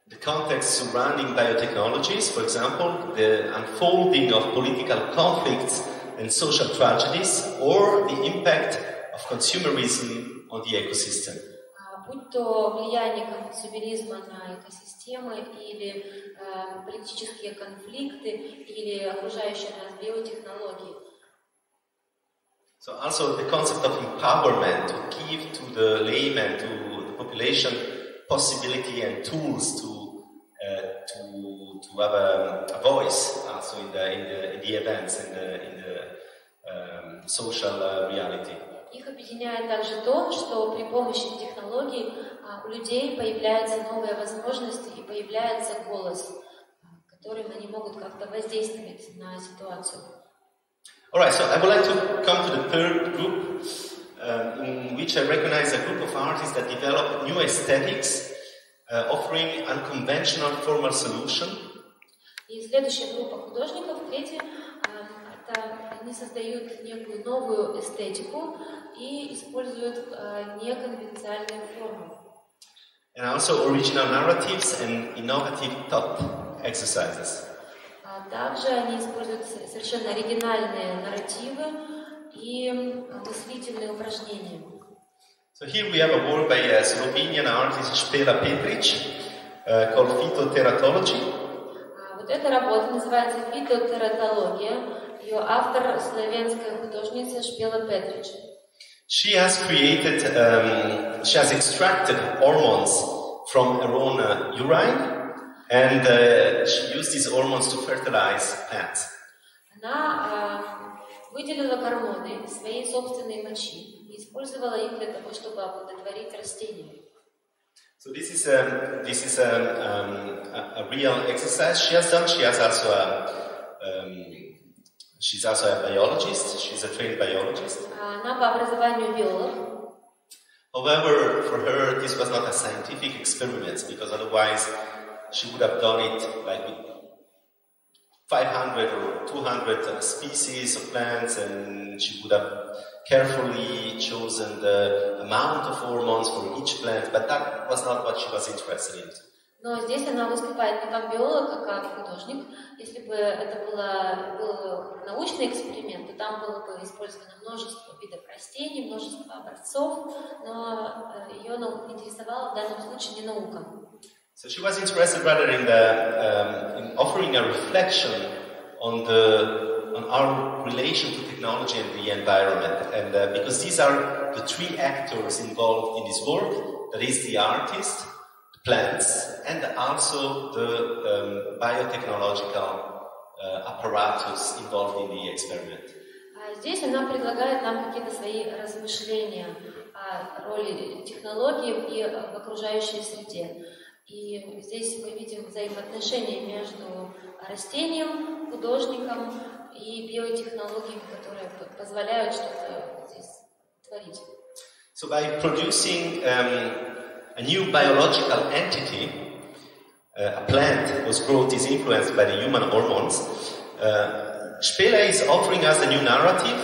The context surrounding biotechnologies, for example, the unfolding of political conflicts and social tragedies, or the impact of consumerism on the ecosystem. Будь то влияние консумеризма на экосистемы, или политические конфликты, или окружающие нас биотехнологии. So also the concept of empowerment, to give to the layman, to the population, possibility and tools to have a voice also in the events, in the social reality. Их объединяет также то, что при помощи технологий у людей появляются новые возможности и появляется голос, которым они могут как-то воздействовать на ситуацию. Alright, so I would like to come to the third group, in which I recognize a group of artists that develop new aesthetics, offering unconventional formal solution. И следующая группа художников, третья, это они создают некую новую эстетику и используют неконвенциальные формы. And also original narratives and innovative thought exercises. Также они используют совершенно оригинальные нарративы и мыслительные упражнения. So here we have a work by a Slovenian artist Špela Petrić called Phytoteratology. Вот эта работа называется «Фитотератология». Ее автор славянская художница Špela Petrić. She has created, she has extracted hormones from her own urine, and she used these hormones to fertilize plants. Она выделила гормоны своей собственной мочи и использовала их для того, чтобы оплодотворить растения. So this is a real exercise she has done. She has also she's also a biologist. She's a trained biologist. Она по образованию биолог. However, for her, this was not a scientific experiment because otherwise she would have done it like with 500 or 200 species of plants, and she would have carefully chosen the amount of hormones for each plant, but that was not what she was interested in. Но здесь она выступает не как биолог, а как художник. Если бы это был научный эксперимент, то там было бы использовано множество видов растений, множество образцов, но ее интересовала в данном случае не наука. So she was interested rather in offering a reflection on our relation to technology and the environment, and because these are the three actors involved in this work, that is the artist, the plants, and also the biotechnological apparatus involved in the experiment. Здесь она предлагает нам какие-то свои размышления о роли технологий и в окружающей среде. И здесь мы видим взаимоотношения между растением, художником и биотехнологиями, которые позволяют что-то здесь творить. So by producing a new biological entity, a plant whose growth is influenced by the human hormones, Špela is offering us a new narrative,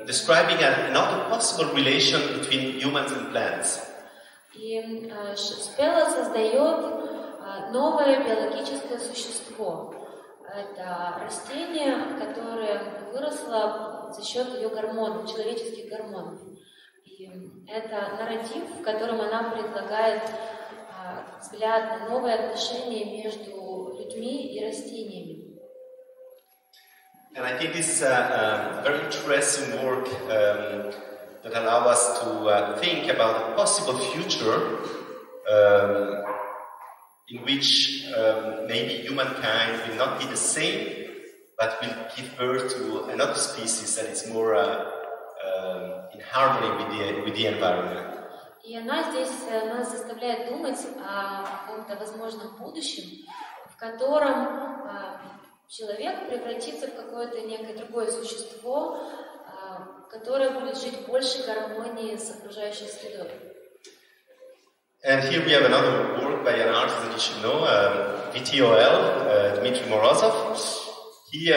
describing another possible relation between humans and plants. И Špela создает новое биологическое существо. Это растение, которое выросло за счет ее гормонов, человеческих гормонов. И это нарратив, в котором она предлагает взгляд на новые отношения между людьми и растениями. And I think this is a very interesting work that allows us to think about a possible future in which maybe humankind will not be the same, but will give birth to another species that is more in harmony with the environment. И она здесь нас заставляет думать о каком-то возможном будущем, в котором человек превратится в какое-то некое другое существо, которое будет жить в большей гармонии с окружающей средой. And here we have another work by an artist that you should know, VTOL, Dmitry Morozov. He,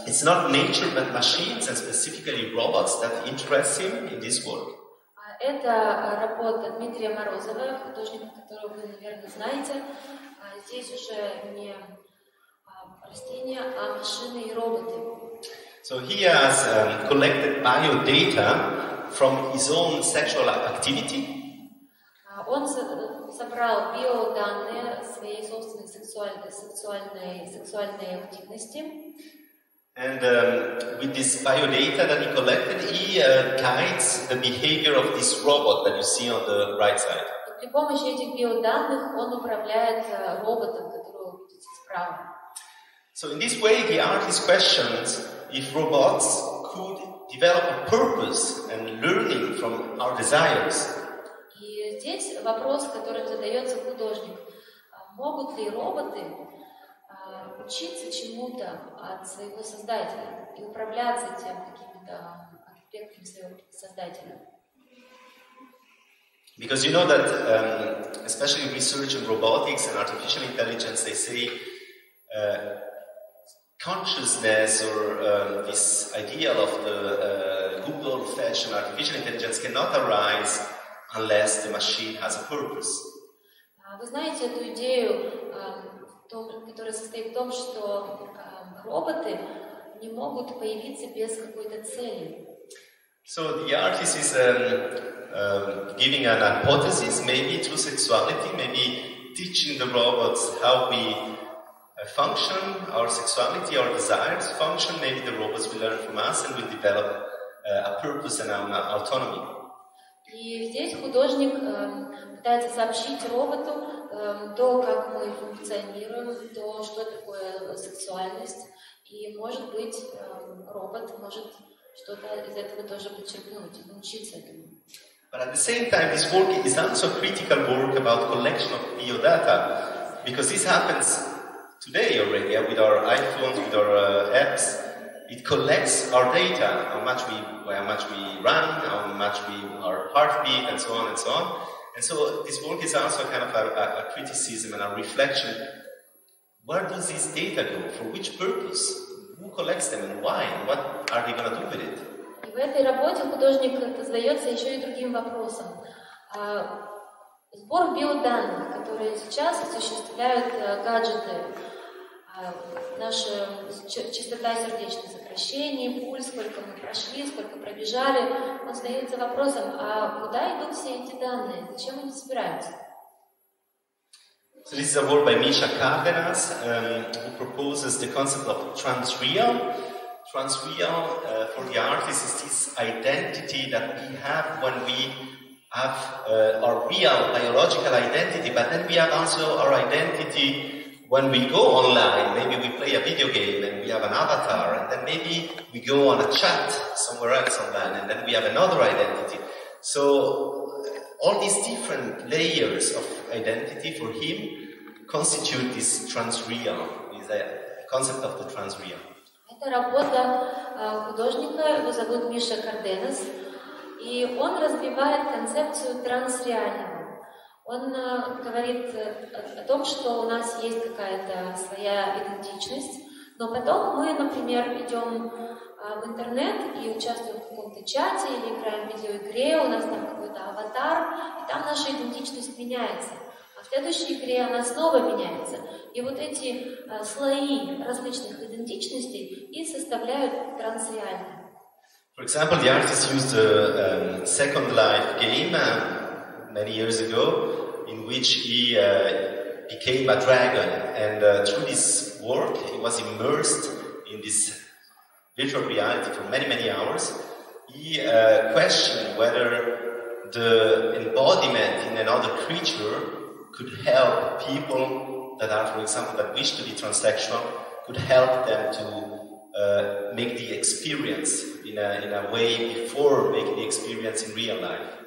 it's not nature but machines and specifically robots that interest him in this work. Это работа Дмитрия Морозова, художника, которого вы, наверное, знаете. Здесь уже не растения, а машины и роботы. So he has collected biodata from his own sexual activity. Он собрал биоданные своей собственной сексуальной активности. And with this biodata that he collected, he guides the behavior of this robot that you see on the right side. При помощи этих биоданных он управляет роботом, которого вы видите справа. So in this way, the artist questions if robots could develop a purpose and learning from our desires. И здесь вопрос, который задается художник: могут ли роботы учиться чему-то от своего создателя и управляться тем какими-то аспектами своего создателя? Because you know that, especially research in robotics and artificial intelligence, they say consciousness or this ideal of the good old-fashioned artificial intelligence cannot arise unless the machine has a purpose. Вы знаете эту идею, которая состоит в том, что роботы не могут появиться без какой-то цели. So the artist is giving an hypothesis, maybe through sexuality, maybe teaching the robots how we function, our sexuality, our desires function. Maybe the robots will learn from us and will develop a purpose and an autonomy. И здесь художник пытается сообщить роботу то, как мы функционируем, то, что такое сексуальность. И, может быть, робот может что-то из этого тоже подчеркнуть, научиться этому. But at the same time, this work is also critical work about collection of biodata, because this happens today already with our iPhones, with our apps. It collects our data, how much we run, how much our heartbeat, and so on and so on. And so this work is also kind of a criticism and a reflection. Where does this data go? For which purpose? Who collects them and why? And what are they going to do with it? И в этой работе художник задается еще и другим вопросом. Сбор биоданных, которые сейчас осуществляют гаджеты, наша частота сердечных сокращений, пульс, сколько мы прошли, сколько пробежали, он задается вопросом, а куда идут все эти данные, зачем они собираются? So this is a work by Misha Cardenas, who proposes the concept of transreal. Transreal for the artist is this identity that we have when we have our real biological identity, but then we have also our identity when we go online. Maybe we play a video game and we have an avatar, and then maybe we go on a chat somewhere else online, and then we have another identity. So all these different layers of identity for him constitute this transreal, is the concept of the transreal. Это работа художника, его зовут Миша Карденас, и он развивает концепцию трансреального. Он говорит о том, что у нас есть какая-то своя идентичность, но потом мы, например, идем в интернет и участвуем в каком-то чате или играем в видеоигре, у нас там какой-то аватар, и там наша идентичность меняется. А в следующей игре она снова меняется. И вот эти слои различных идентичностей и составляют трансреальное. For example, the artist used a Second Life game many years ago, in which he became a dragon, and through this work he was immersed in this virtual reality for many, many hours. He questioned whether the embodiment in another creature could help people that are, for example, that wish to be transsexual, could help them to make the experience in a way before making the experience in real life.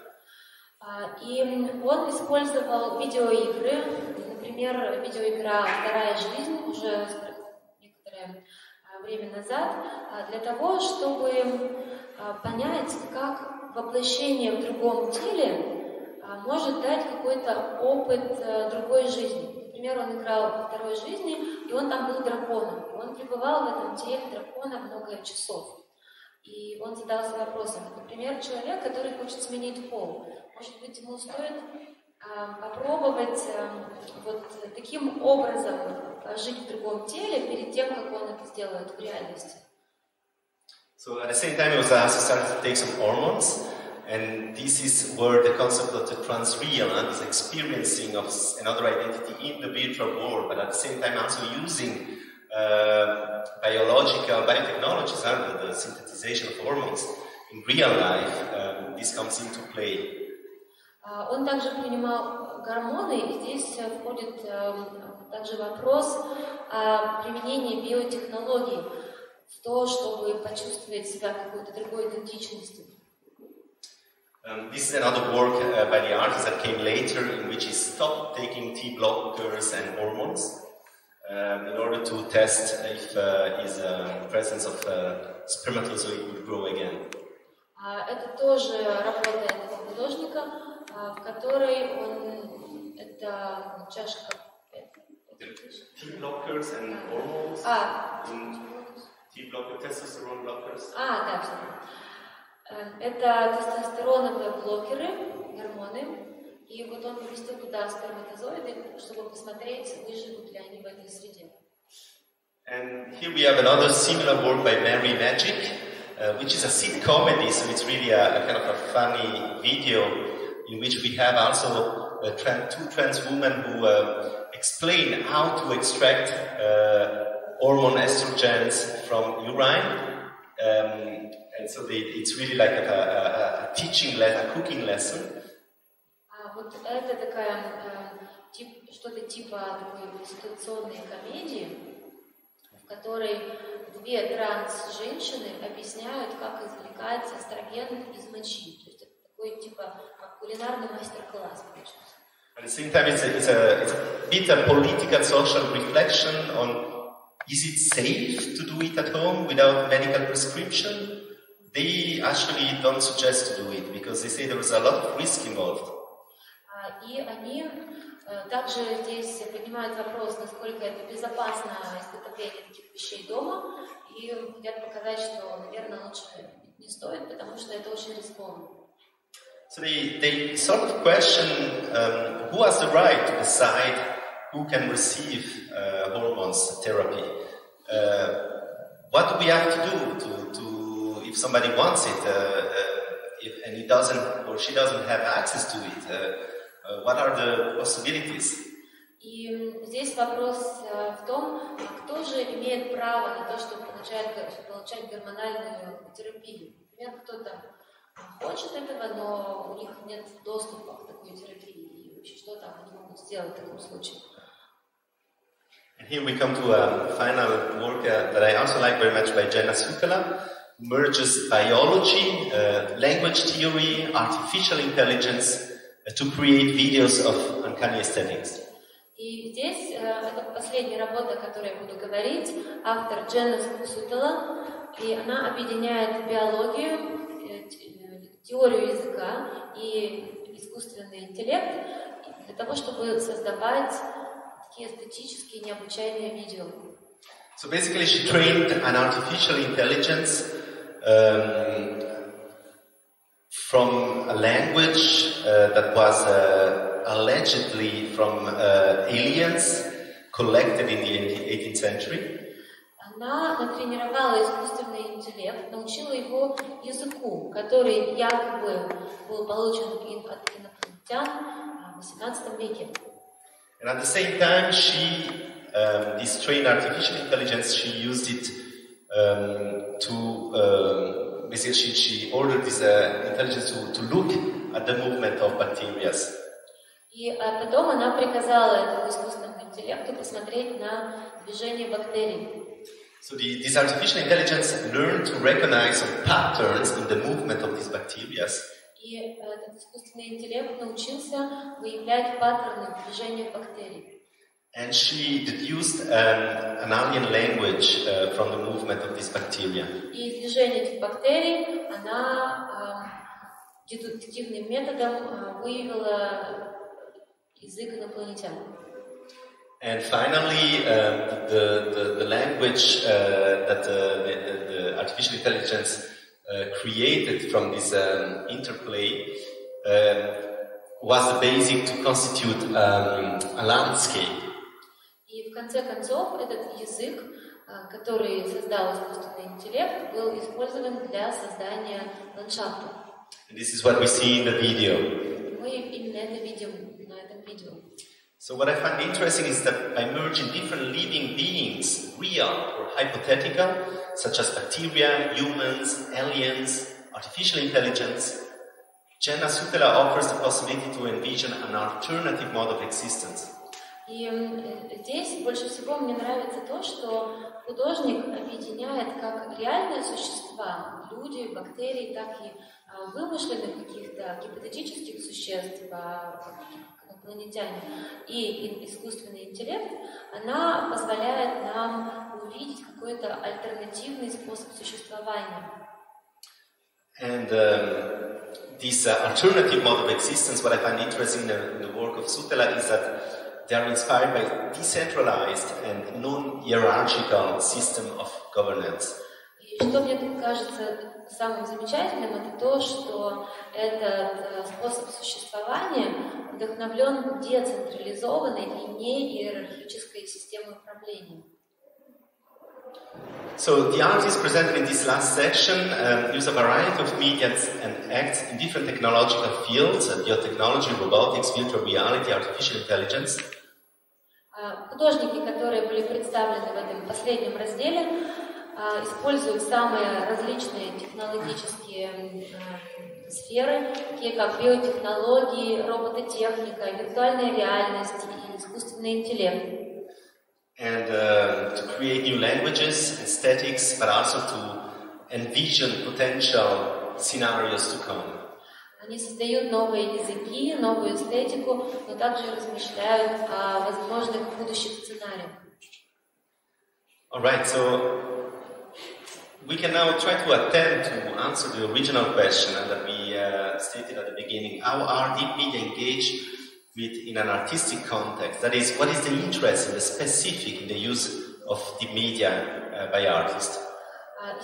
И он использовал видеоигры, например, видеоигра «Вторая жизнь» уже некоторое время назад, для того, чтобы понять, как воплощение в другом теле может дать какой-то опыт другой жизни. Например, он играл во «Второй жизни», и он там был драконом. Он пребывал в этом теле дракона много часов. И он задался вопросом, например, человек, который хочет сменить пол, может быть, ему стоит попробовать вот таким образом жить в другом теле перед тем, как он это сделает в реальности. So at the same time, he was also starting to take some hormones, and this is where the concept of the transreal and this experiencing of another identity in the virtual world, but at the same time also using biotechnologies and the synthesization of hormones in real life, this comes into play. Он также принимал гормоны, и здесь входит также вопрос о применении биотехнологий в то, чтобы почувствовать себя какой-то другой идентичностью. This is another work by the artist that came later, in which he stopped taking T blockers and hormones in order to test if his presence of spermatozoid would grow again. Это тоже работа этого художника, в которой он, это чашка, blockers and hormones. T-blocker, testosterone blockers. Да, это тестостероновые блокеры, гормоны. И вот он поместил туда сперматозоиды, чтобы посмотреть, выживут ли они в этой среде. And here we have another similar work by Mary Magic, which is a sitcom comedy, so it's really a kind of a funny video in which we have also two trans women who explain how to extract hormone estrogens from urine. And so it's really like a teaching lesson, a cooking lesson. Вот это такая, что-то типа такой ситуационной комедии, в которой две транс-женщины объясняют, как извлекать эстроген из мочи. То есть это такой типа как кулинарный мастер-класс получился. At the same time, it's a bit of political, social reflection on is it safe to do it at home without medical prescription? They actually don't suggest to do it because they say there is a lot of risk involved. И они также здесь поднимают вопрос, насколько это безопасно изготовление таких вещей дома, и хотят показать, что, наверное, лучше не стоит, потому что это очень рискованно. So they sort of question who has the right to decide who can receive hormones therapy. What do we have to do if somebody wants it and he doesn't or she doesn't have access to it? What are the possibilities? И здесь вопрос в том, кто же имеет право на то, чтобы получать гормональную терапию. Например, кто-то хочет этого, но у них нет доступа к такой терапии. И вообще, что там они могут сделать в таком случае? And here we come to a final work that I also like very much by Jenna Sutala, who merges biology, language theory, artificial intelligence, to create videos of uncanny aesthetics. И здесь это последняя работа, о которой я буду говорить, автор Дженна Сутала, и она объединяет биологию, теорию языка и искусственный интеллект для того, чтобы создавать такие эстетические необычайные видео. So basically she trained an artificial intelligence from a language that was allegedly from aliens collected in the 18th century. Она натренировала искусственный интеллект, научила его языку, который якобы был получен от инопланетян в XVIII веке. And at the same time, this trained artificial intelligence, she used it to basically she ordered this intelligence to look at the movement of bacteria. И потом она приказала этому искусственному интеллекту посмотреть на движение бактерий. So this artificial intelligence learned to recognize some patterns in the movement of these bacteria. И этот искусственный интеллект научился выявлять паттерны в движениях бактерий. And she deduced an alien language from the movement of these bacteria. И движение этих бактерий она дедуктивным методом выявила язык инопланетян. And finally, the language that the artificial intelligence created from this interplay was the basic to constitute a landscape. И в конце концов этот язык, который создал искусственный интеллект, был использован для создания ландшафта. This is what we see in the video. Мы именно это видим на этом видео. So what I find interesting is that by merging different living beings, real or hypothetical, such as bacteria, humans, aliens, artificial intelligence, Jenna Sutala offers the possibility to envision an alternative mode of existence. И здесь больше всего мне нравится то, что художник объединяет как реальные существа, люди, бактерии, так и вымышленных каких-то гипотетических существ, инопланетяне, и искусственный интеллект. Она позволяет нам увидеть какой-то альтернативный способ существования. And this alternative mode of existence, what I find interesting in the work of Sutala is that they are inspired by a decentralized and non-hierarchical system of governance. И что мне тут кажется самым замечательным, это то, что этот способ существования вдохновлен децентрализованной и не иерархической системой управления. So the artists presented in this last section use a variety of mediums and act in different technological fields: biotechnology, robotics, virtual reality, artificial intelligence. Художники, которые были представлены в этом последнем разделе, используют самые различные технологические сферы, такие как биотехнологии, робототехника, виртуальная реальность и искусственный интеллект. And to create new languages, aesthetics, but also to envision potential scenarios to come. Они создают новые языки, новую эстетику, но также размышляют о возможных будущих сценариях. All right, so we can now try to attempt to answer the original question that we stated at the beginning. How are deep media engaged in an artistic context? That is, what is the interest in the specific in the use of deep media by artists?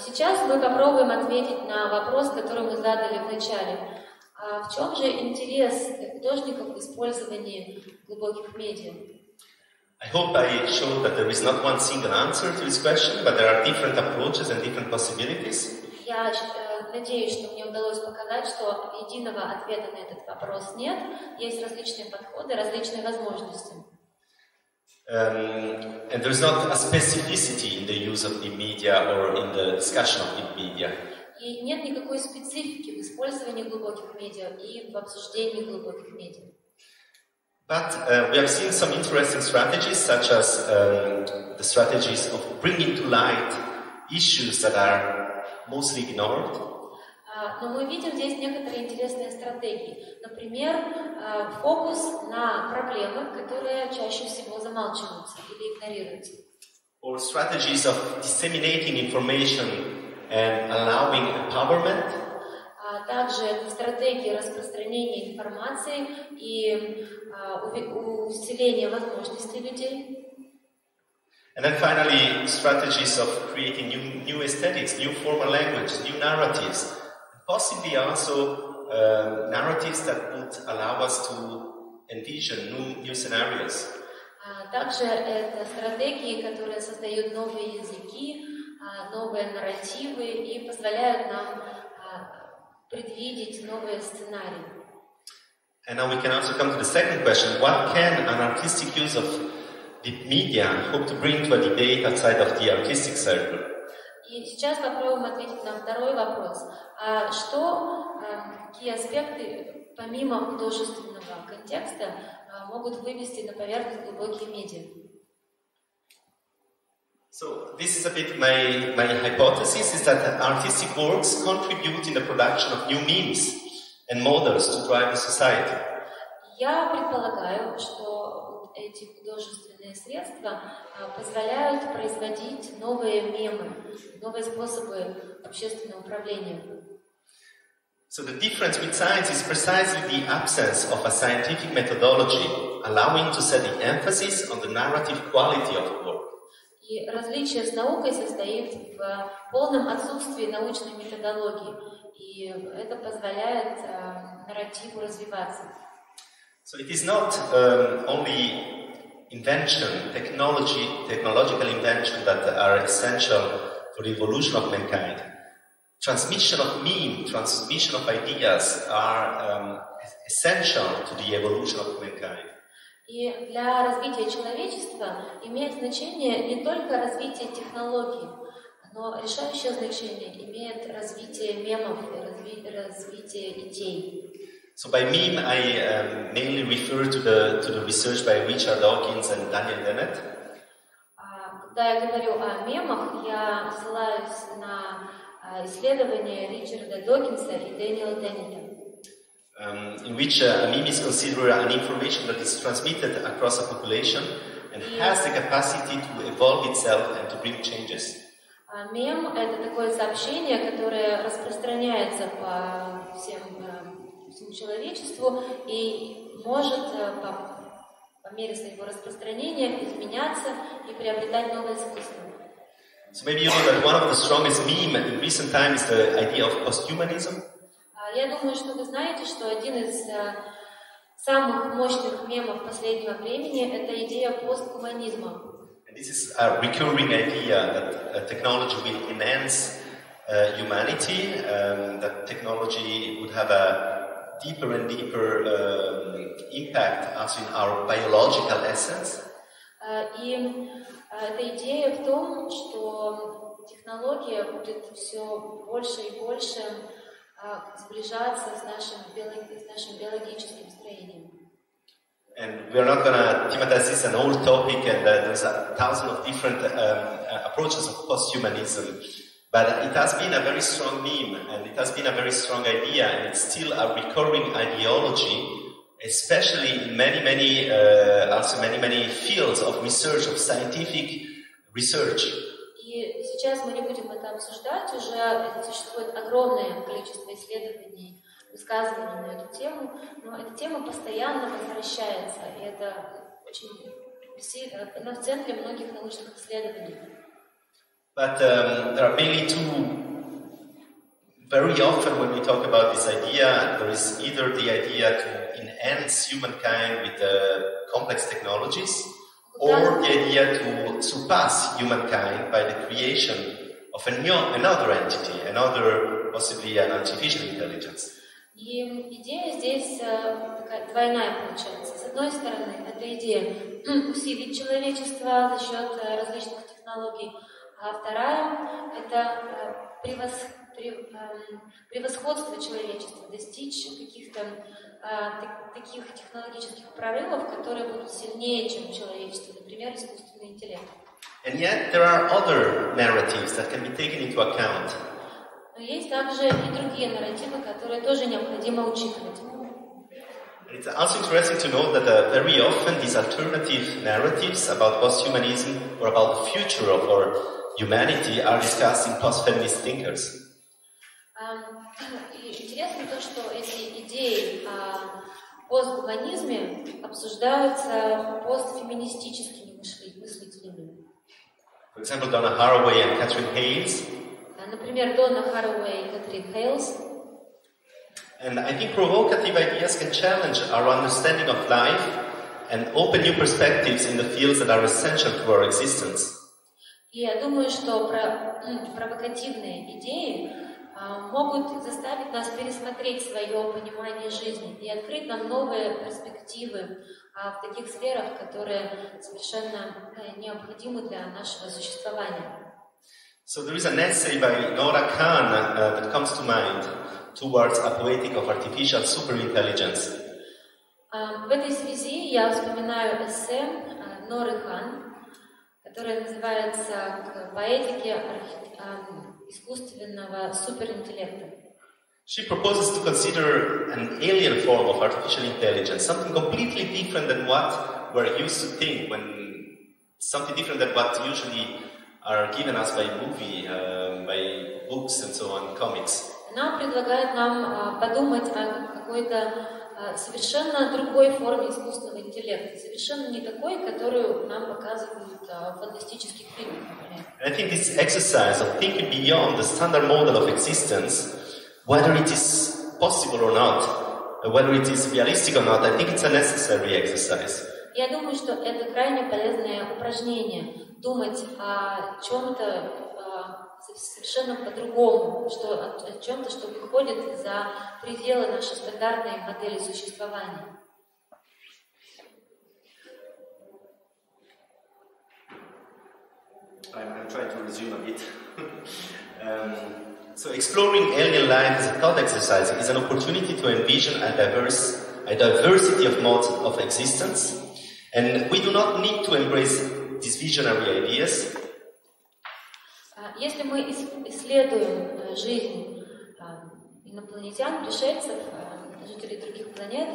Сейчас мы попробуем ответить на вопрос, который мы задали в начале. В чем же интерес художников в использовании глубоких медиа? I hope I showed that there is not one single answer to this question, but there are different approaches and different possibilities. Я надеюсь, что мне удалось показать, что единого ответа на этот вопрос нет. Есть различные подходы, различные возможности. And there is not a specificity in the use of the media or in the discussion of the media. И нет никакой специфики в использовании глубоких медиа и в обсуждении глубоких медиа. But we have seen some interesting strategies, such as the strategies of bringing to light issues that are mostly ignored. Но мы видим здесь некоторые интересные стратегии. Например, фокус на проблемы, которые чаще всего замалчиваются или игнорируются. Or strategies of disseminating information and allowing empowerment. Также это стратегии распространения информации и усиления возможностей людей. And then finally, strategies of creating new aesthetics, new formal language, new narratives, and possibly also narratives that would allow us to envision new scenarios. Также это стратегии, которые создают новые языки, новые нарративы и позволяют нам предвидеть новые сценарии. And now we can also come to the second question: what can an artistic use of the media hope to bring to a debate outside of the artistic circle? И сейчас попробуем ответить на второй вопрос. Какие аспекты, помимо художественного контекста, могут вывести на поверхность глубокие медиа? So this is a bit my hypothesis, is that artistic works contribute in the production of new memes and models to drive the society. Я предполагаю, что эти художественные средства позволяют производить новые мемы, новые способы общественного управления. So the difference with science is precisely the absence of a scientific methodology, allowing to set the emphasis on the narrative quality of the work. И различие с наукой состоит в полном отсутствии научной методологии, и это позволяет нарративу развиваться. So it is not only invention, technological invention that are essential for the evolution of mankind. Transmission of meme, transmission of ideas are essential to the evolution of mankind. И для развития человечества имеет значение не только развитие технологий, но решающее значение имеет развитие мемов и развитие идей. So by meme, I mainly refer to the research by Richard Dawkins and Daniel Dennett. Когда я говорю о мемах, я ссылаюсь на исследования Ричарда Докинса и Дэниела Деннета. In which a meme is considered an information that is transmitted across a population and has the capacity to evolve itself and to bring changes. Мем – это такое сообщение, которое распространяется по всему человечеству и может по мере своего распространения изменяться и приобретать новое искусство. So maybe you know that one of the strongest meme in recent times is the idea of posthumanism. Я думаю, что вы знаете, что один из самых мощных мемов последнего времени – это идея постгуманизма. This is a recurring idea that technology will enhance humanity, that technology would have a deeper and deeper impact also in our biological essence. И эта идея в том, что технология будет все больше и больше сближаться с нашим биологическим строением. And we're not going to thematize this an old topic, and there's 1,000 of different approaches of posthumanism. But it has been a very strong meme, and it has been a very strong idea, and it's still a recurring ideology, especially in many fields of research, of scientific research. И сейчас мы не будем это обсуждать, уже существует огромное количество исследований, высказываний на эту тему, но эта тема постоянно возвращается, и это очень она в центре многих научных исследований. But there are mainly very often when we talk about this idea, there is either the idea to enhance humankind with complex technologies, or the idea to surpass humankind by the creation of another entity, another, possibly an artificial intelligence. И идея здесь такая двойная получается. С одной стороны, это идея усилить человечество за счет различных технологий, а вторая – это превосходство человечества, достичь каких-то таких технологических прорывов, которые будут сильнее, чем человечество, например, искусственный интеллект. And yet there are other narratives that can be taken into account. Но есть также и другие нарративы, которые тоже необходимо учитывать. It's also interesting to note that very often these alternative narratives about posthumanism or about the future of our humanity are discussed in post-feminist thinkers. Интересно то, что эти идеи о постгуманизме обсуждаются постфеминистическими мыслителями. For example, Donna Haraway and Catherine Hayles. Например, Донна Хаraway и Катрин Хейлс. And I think provocative ideas can challenge our understanding of life and open new perspectives in the fields that are essential to our existence. И я думаю, что провокативные идеи могут заставить нас пересмотреть свое понимание жизни и открыть нам новые перспективы в таких сферах, которые совершенно необходимы для нашего существования. So there is an essay by Nora Khan that comes to mind towards a poetic of artificial superintelligence. В этой связи я вспоминаю эссе Норы Хан, которое называется «К поэтике искусственного суперинтеллекта». She proposes to consider an alien form of artificial intelligence, something completely different than what we're used to think, something different than what usually are given us by movie, by books and so on, comics. Она предлагает нам подумать о какой-то совершенно другой форме искусственного интеллекта, совершенно не такой, которую нам показывают в фантастических фильмах, например. I think this exercise of thinking beyond the standard model of existence, whether it is possible or not, whether it is realistic or not, I think it's a necessary exercise. Я думаю, что это крайне полезное упражнение. Думать о чем-то совершенно по-другому, о чем-то, что выходит за пределы нашей стандартной модели существования. I'm trying to resume a bit. So exploring alien life as a thought exercise is an opportunity to envision a diversity of modes of existence, and we do not need to embrace these visionary ideas. Если мы исследуем жизнь инопланетян, пришельцев, жителей других планет,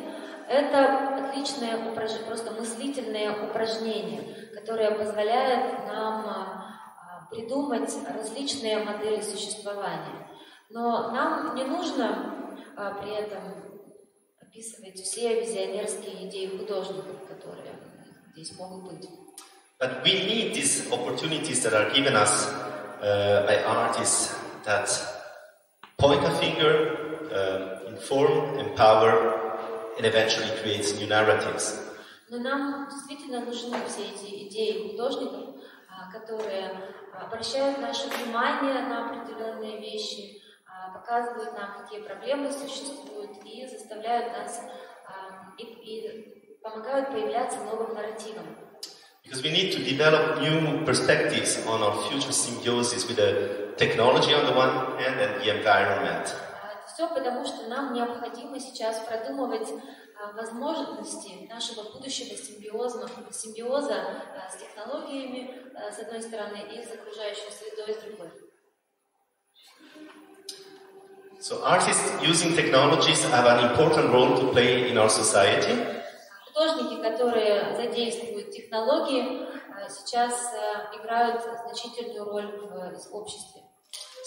это отличное просто мыслительное упражнение, которое позволяет нам придумать различные модели существования. Но нам не нужно при этом описывать все визионерские идеи художников, которые здесь могут быть. But we need these opportunities that are given us by artists that point a finger, inform, empower, and eventually create new narratives. Но нам действительно нужны все эти идеи художников, которые обращают наше внимание на определенные вещи, показывают нам, какие проблемы существуют, и заставляют нас, и помогают появляться новым нарративам. Because we need to develop new perspectives on our future symbiosis with the technology on the one hand and the environment. Это все потому, что нам необходимо сейчас продумывать возможности нашего будущего симбиоза с технологиями, с одной стороны, и с окружающей средой, с другой. So artists using technologies have an important role to play in our society. Художники, которые задействуют технологии, сейчас играют значительную роль в обществе.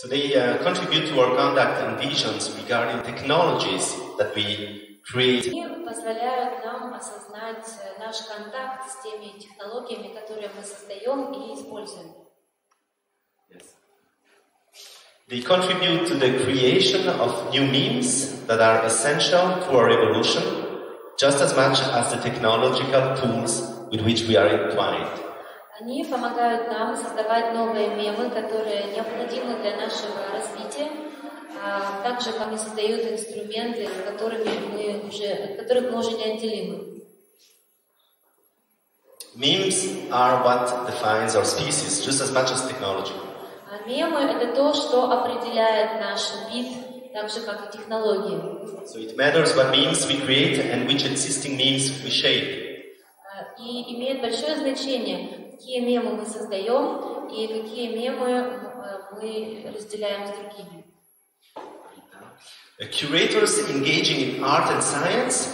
So they contribute to our conduct and visions regarding technologies that we create. Они позволяют нам осознать наш контакт с теми технологиями, которые мы создаем и используем. Yes. They contribute to the creation of new memes that are essential to our evolution, just as much as the technological tools with which we are entwined. Они помогают нам создавать новые мемы, которые необходимы для нашего развития, так же, как и создают инструменты, от которых мы уже неотделимы. Memes are what defines our species, just as much as technology. Мемы — это то, что определяет наш вид, так же, как и технологии. So it matters what memes we create and which existing memes we shape. И имеет большое значение, какие мемы мы создаем и какие мемы мы разделяем с другими. Curators engaging in art and science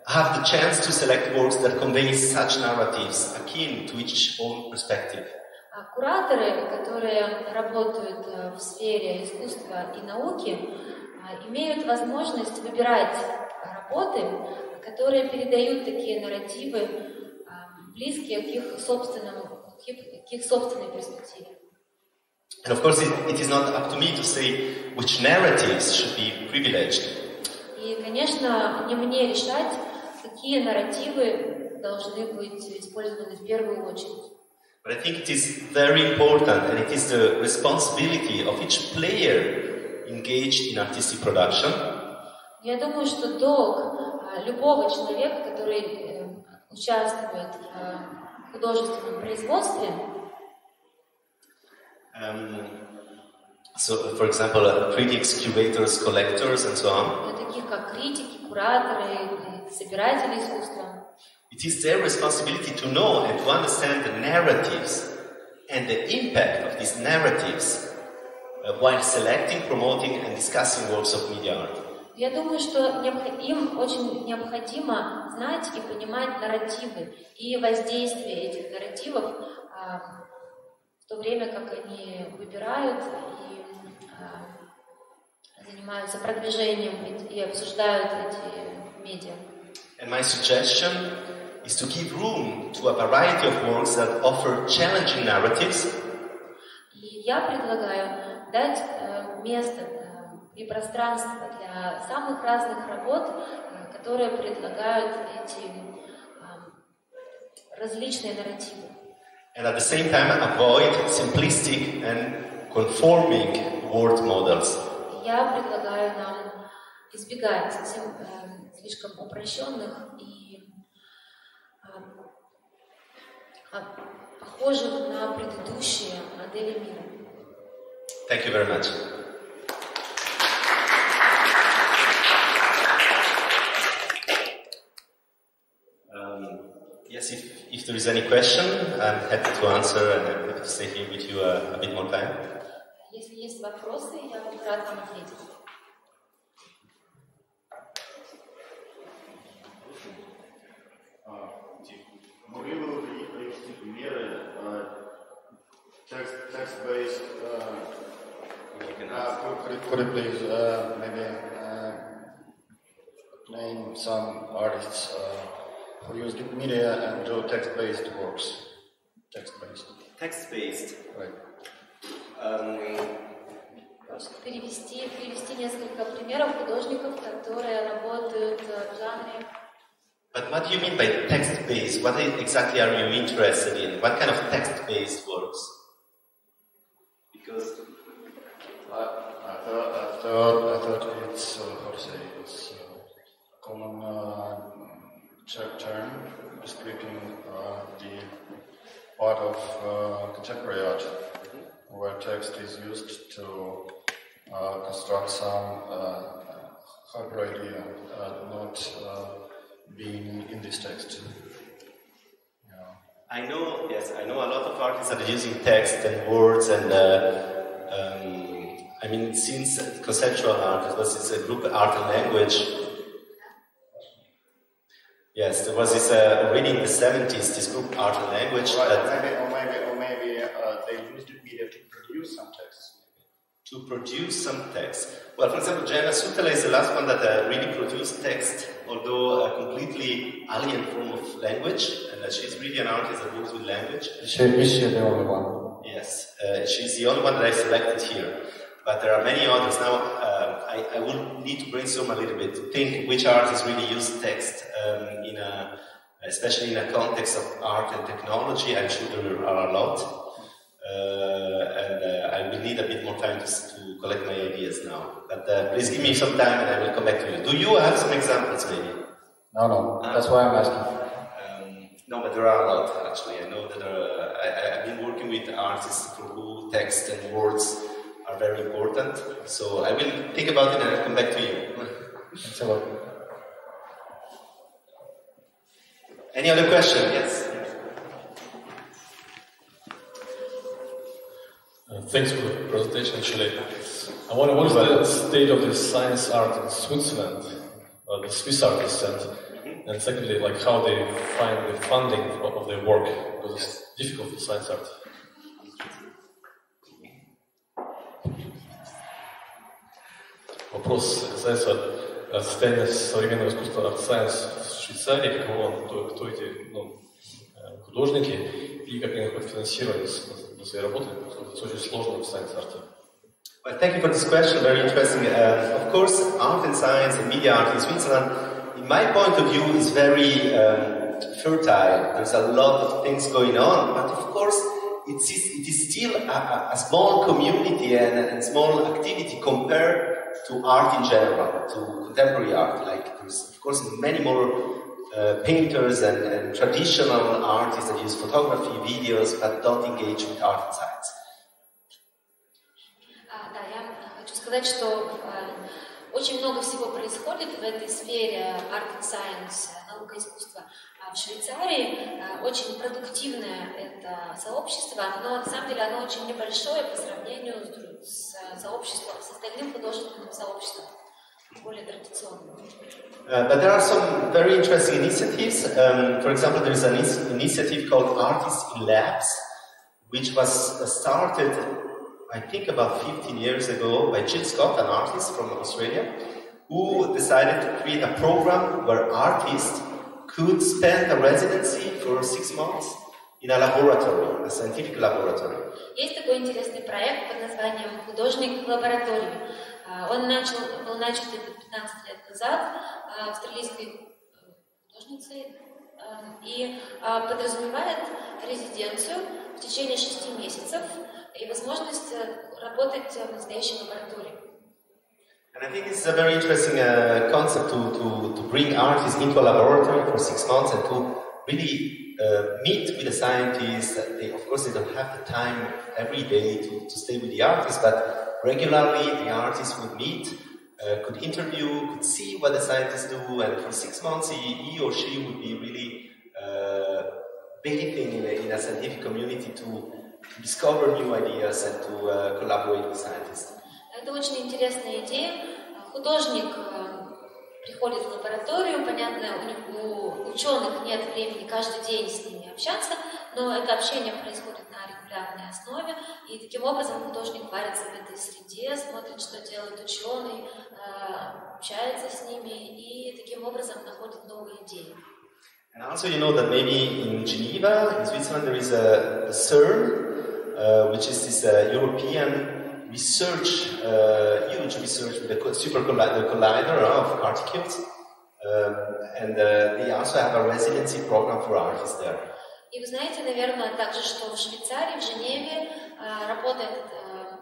have the chance to select works that convey such narratives akin to each own perspective. Кураторы, которые работают в сфере искусства и науки, имеют возможность выбирать работы, которые передают такие нарративы, близкие к их собственной перспективе. And of course, it is not up to me to say which narratives should be privileged. И, конечно, не мне решать, какие нарративы должны быть использованы в первую очередь. But I think it is very important, and it is the responsibility of each player engaged in artistic production. Я думаю, что долг любого человека, который участвует в художественном производстве, so, for example, critics, curators, collectors, and so on. Таких как критики, кураторы, собиратели искусства. It is their responsibility to know and to understand the narratives and the impact of these narratives while selecting, promoting, and discussing works of media art. Я думаю, что им очень необходимо знать и понимать нарративы и воздействие этих нарративов в то время, как они выбирают и занимаются продвижением и обсуждают эти медиа. And my suggestion is to give room to a variety of works that offer challenging narratives. И я предлагаю дать место и пространство для самых разных работ, которые предлагают эти различные нарративы. And at the same time avoid simplistic and conforming word models. Я предлагаю нам избегать слишком упрощенных и похожих на предыдущие модели мира. Thank you very much. Yes, if there is any question, I'm happy to answer and I'm happy to stay here with you a bit more time. Если есть вопросы, я буду рад вам ответить. Могли бы вы привести примеры text-based? Could you please maybe name some artists who use media and do text-based works. Text-based. Text-based. Right. Привести несколько примеров художников, которые работают в жанре. But what do you mean by text-based? What exactly are you interested in? What kind of text-based works? Because I thought it's how to say, it's a common term describing the part of contemporary art where text is used to construct some hyper idea, not being in this text. Yeah. I know a lot of artists that are using text and words and I mean, since conceptual art, it's a group art and language. Yes, there was this already in the 70s, this group art and language. Right, or maybe they used media to produce some texts. To produce some text. Well, for example, Jana Sutala is the last one that really produced text, although a completely alien form of language, and she's really an artist that works with language. Is she the only one? Yes, she's the only one that I selected here. But there are many others. Now, I will need to brainstorm a little bit to think which artists really use text, especially in a context of art and technology. I'm sure there are a lot. I will need a bit more time to collect my ideas now. But please give me some time and I will come back to you. Do you have some examples, maybe? No. That's why I'm asking. No, but there are a lot, actually. I know that I've been working with artists for who text and words are very important. So I will think about it and I'll come back to you. Thanks a lot. Any other question? Yes. Thanks for the presentation, actually. I wonder what is the state of the science art in Switzerland, the Swiss artists, and secondly, like how they find the funding of their work, because it's difficult for science art. Вопрос касается состояния современного искусства арт-сайенс в Швейцарии, кто эти художники и как они находят финансирование на своей работе, потому что это очень сложно в сайенс-арте. Well, thank you for this question, very interesting. Of course, art and science and media art in Switzerland, in my point of view, is very fertile. There's a lot of things going on, but of course, it is still a small community and small activity compared to art in general, to contemporary art. Like there's, of course, many more painters and traditional artists that use photography, videos, but don't engage with art and science. Да, я хочу сказать, что очень много всего происходит в этой сфере art and science, наука и искусство в Швейцарии. Очень продуктивное это сообщество, но на самом деле оно очень небольшое по сравнению с сообществом, с остальным художественным сообществом, более традиционным. But there are some very interesting initiatives. For example, there is an initiative called Artists in Labs, which was started, I think, about 15 years ago by Jill Scott, an artist from Australia, who decided to create a program where artists could spend a residency for 6 months in a laboratory, a scientific laboratory. Есть такой интересный проект под названием «Художник в лаборатории». Он был начат где-то 15 лет назад австралийской художницей и подразумевает резиденцию в течение 6 месяцев и возможность работать в настоящей лаборатории. And I think this is a very interesting concept to bring artists into a laboratory for 6 months and to really meet with the scientists. Of course, they don't have the time every day to stay with the artists, but regularly the artists would meet, could interview, could see what the scientists do, and for 6 months he or she would be really bathing in a scientific community to discover new ideas and to collaborate with scientists. Это очень интересная идея. Художник приходит в лабораторию, понятно, у ученых нет времени каждый день с ними общаться, но это общение происходит на регулярной основе, и таким образом художник варится в этой среде, смотрит, что делает ученый, общается с ними, и таким образом находит новые идеи. And also, you know that maybe in Geneva, in Switzerland, there is a CERN, which is this European research, huge research with a collider of particles. And they also have a residency program for artists there. И вы знаете, наверное, также, что в Швейцарии, в Женеве работает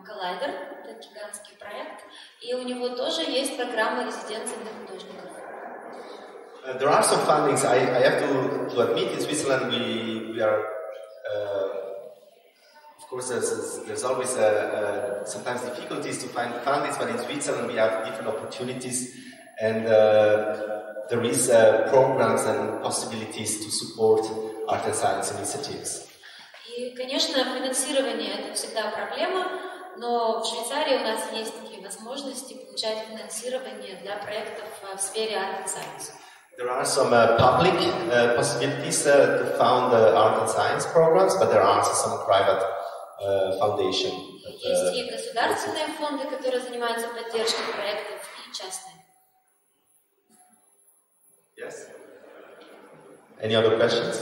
коллайдер, это гигантский проект, и у него тоже есть программа резиденции для художников. There are some fundings. I have to admit, in Switzerland we are, of course, there's always sometimes difficulties to find fundings, but in Switzerland we have different opportunities, and there is programs and possibilities to support art and science initiatives. И, конечно, финансирование – это всегда проблема, но в Швейцарии у нас есть такие возможности получать финансирование для проектов в сфере art and science. There are some public possibilities to fund art and science programs, but there are also some private foundation. Есть и государственные фонды, которые занимаются поддержкой проектов, и частные. Yes. Any other questions?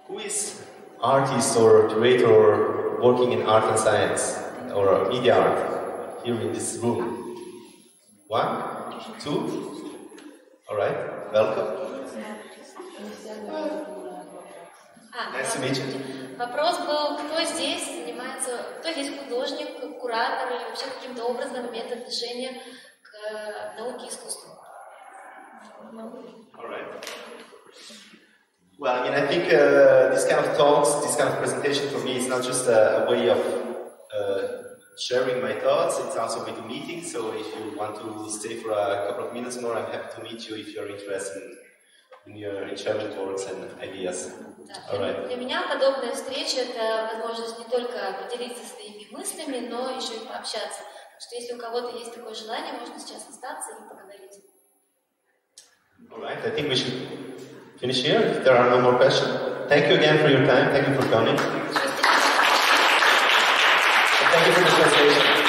Who is artist or curator working in art and science or media art here in this room? 1, 2? All right. Welcome. Nice to meet you. Вопрос был, кто здесь занимается, кто здесь художник, куратор или вообще каким-то образом имеет отношение к науке и искусству? All right. Well, I mean, I think this kind of talks, this kind of presentation for me is not just a way of sharing my thoughts, it's also a way to meeting, so if you want to stay for a couple of minutes more, I'm happy to meet you if you're interested in your instrument works and ideas. Да, для меня подобная встреча – это возможность не только поделиться своими мыслями, но еще и пообщаться. Так что если у кого-то есть такое желание, можно сейчас остаться и поговорить. All right, I think we should finish here if there are no more questions. Thank you again for your time. Thank you for coming. And thank you for the translation.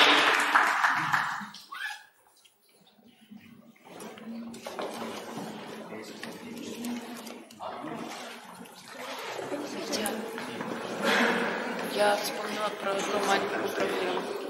Я вспомнила про одну маленькую проблему.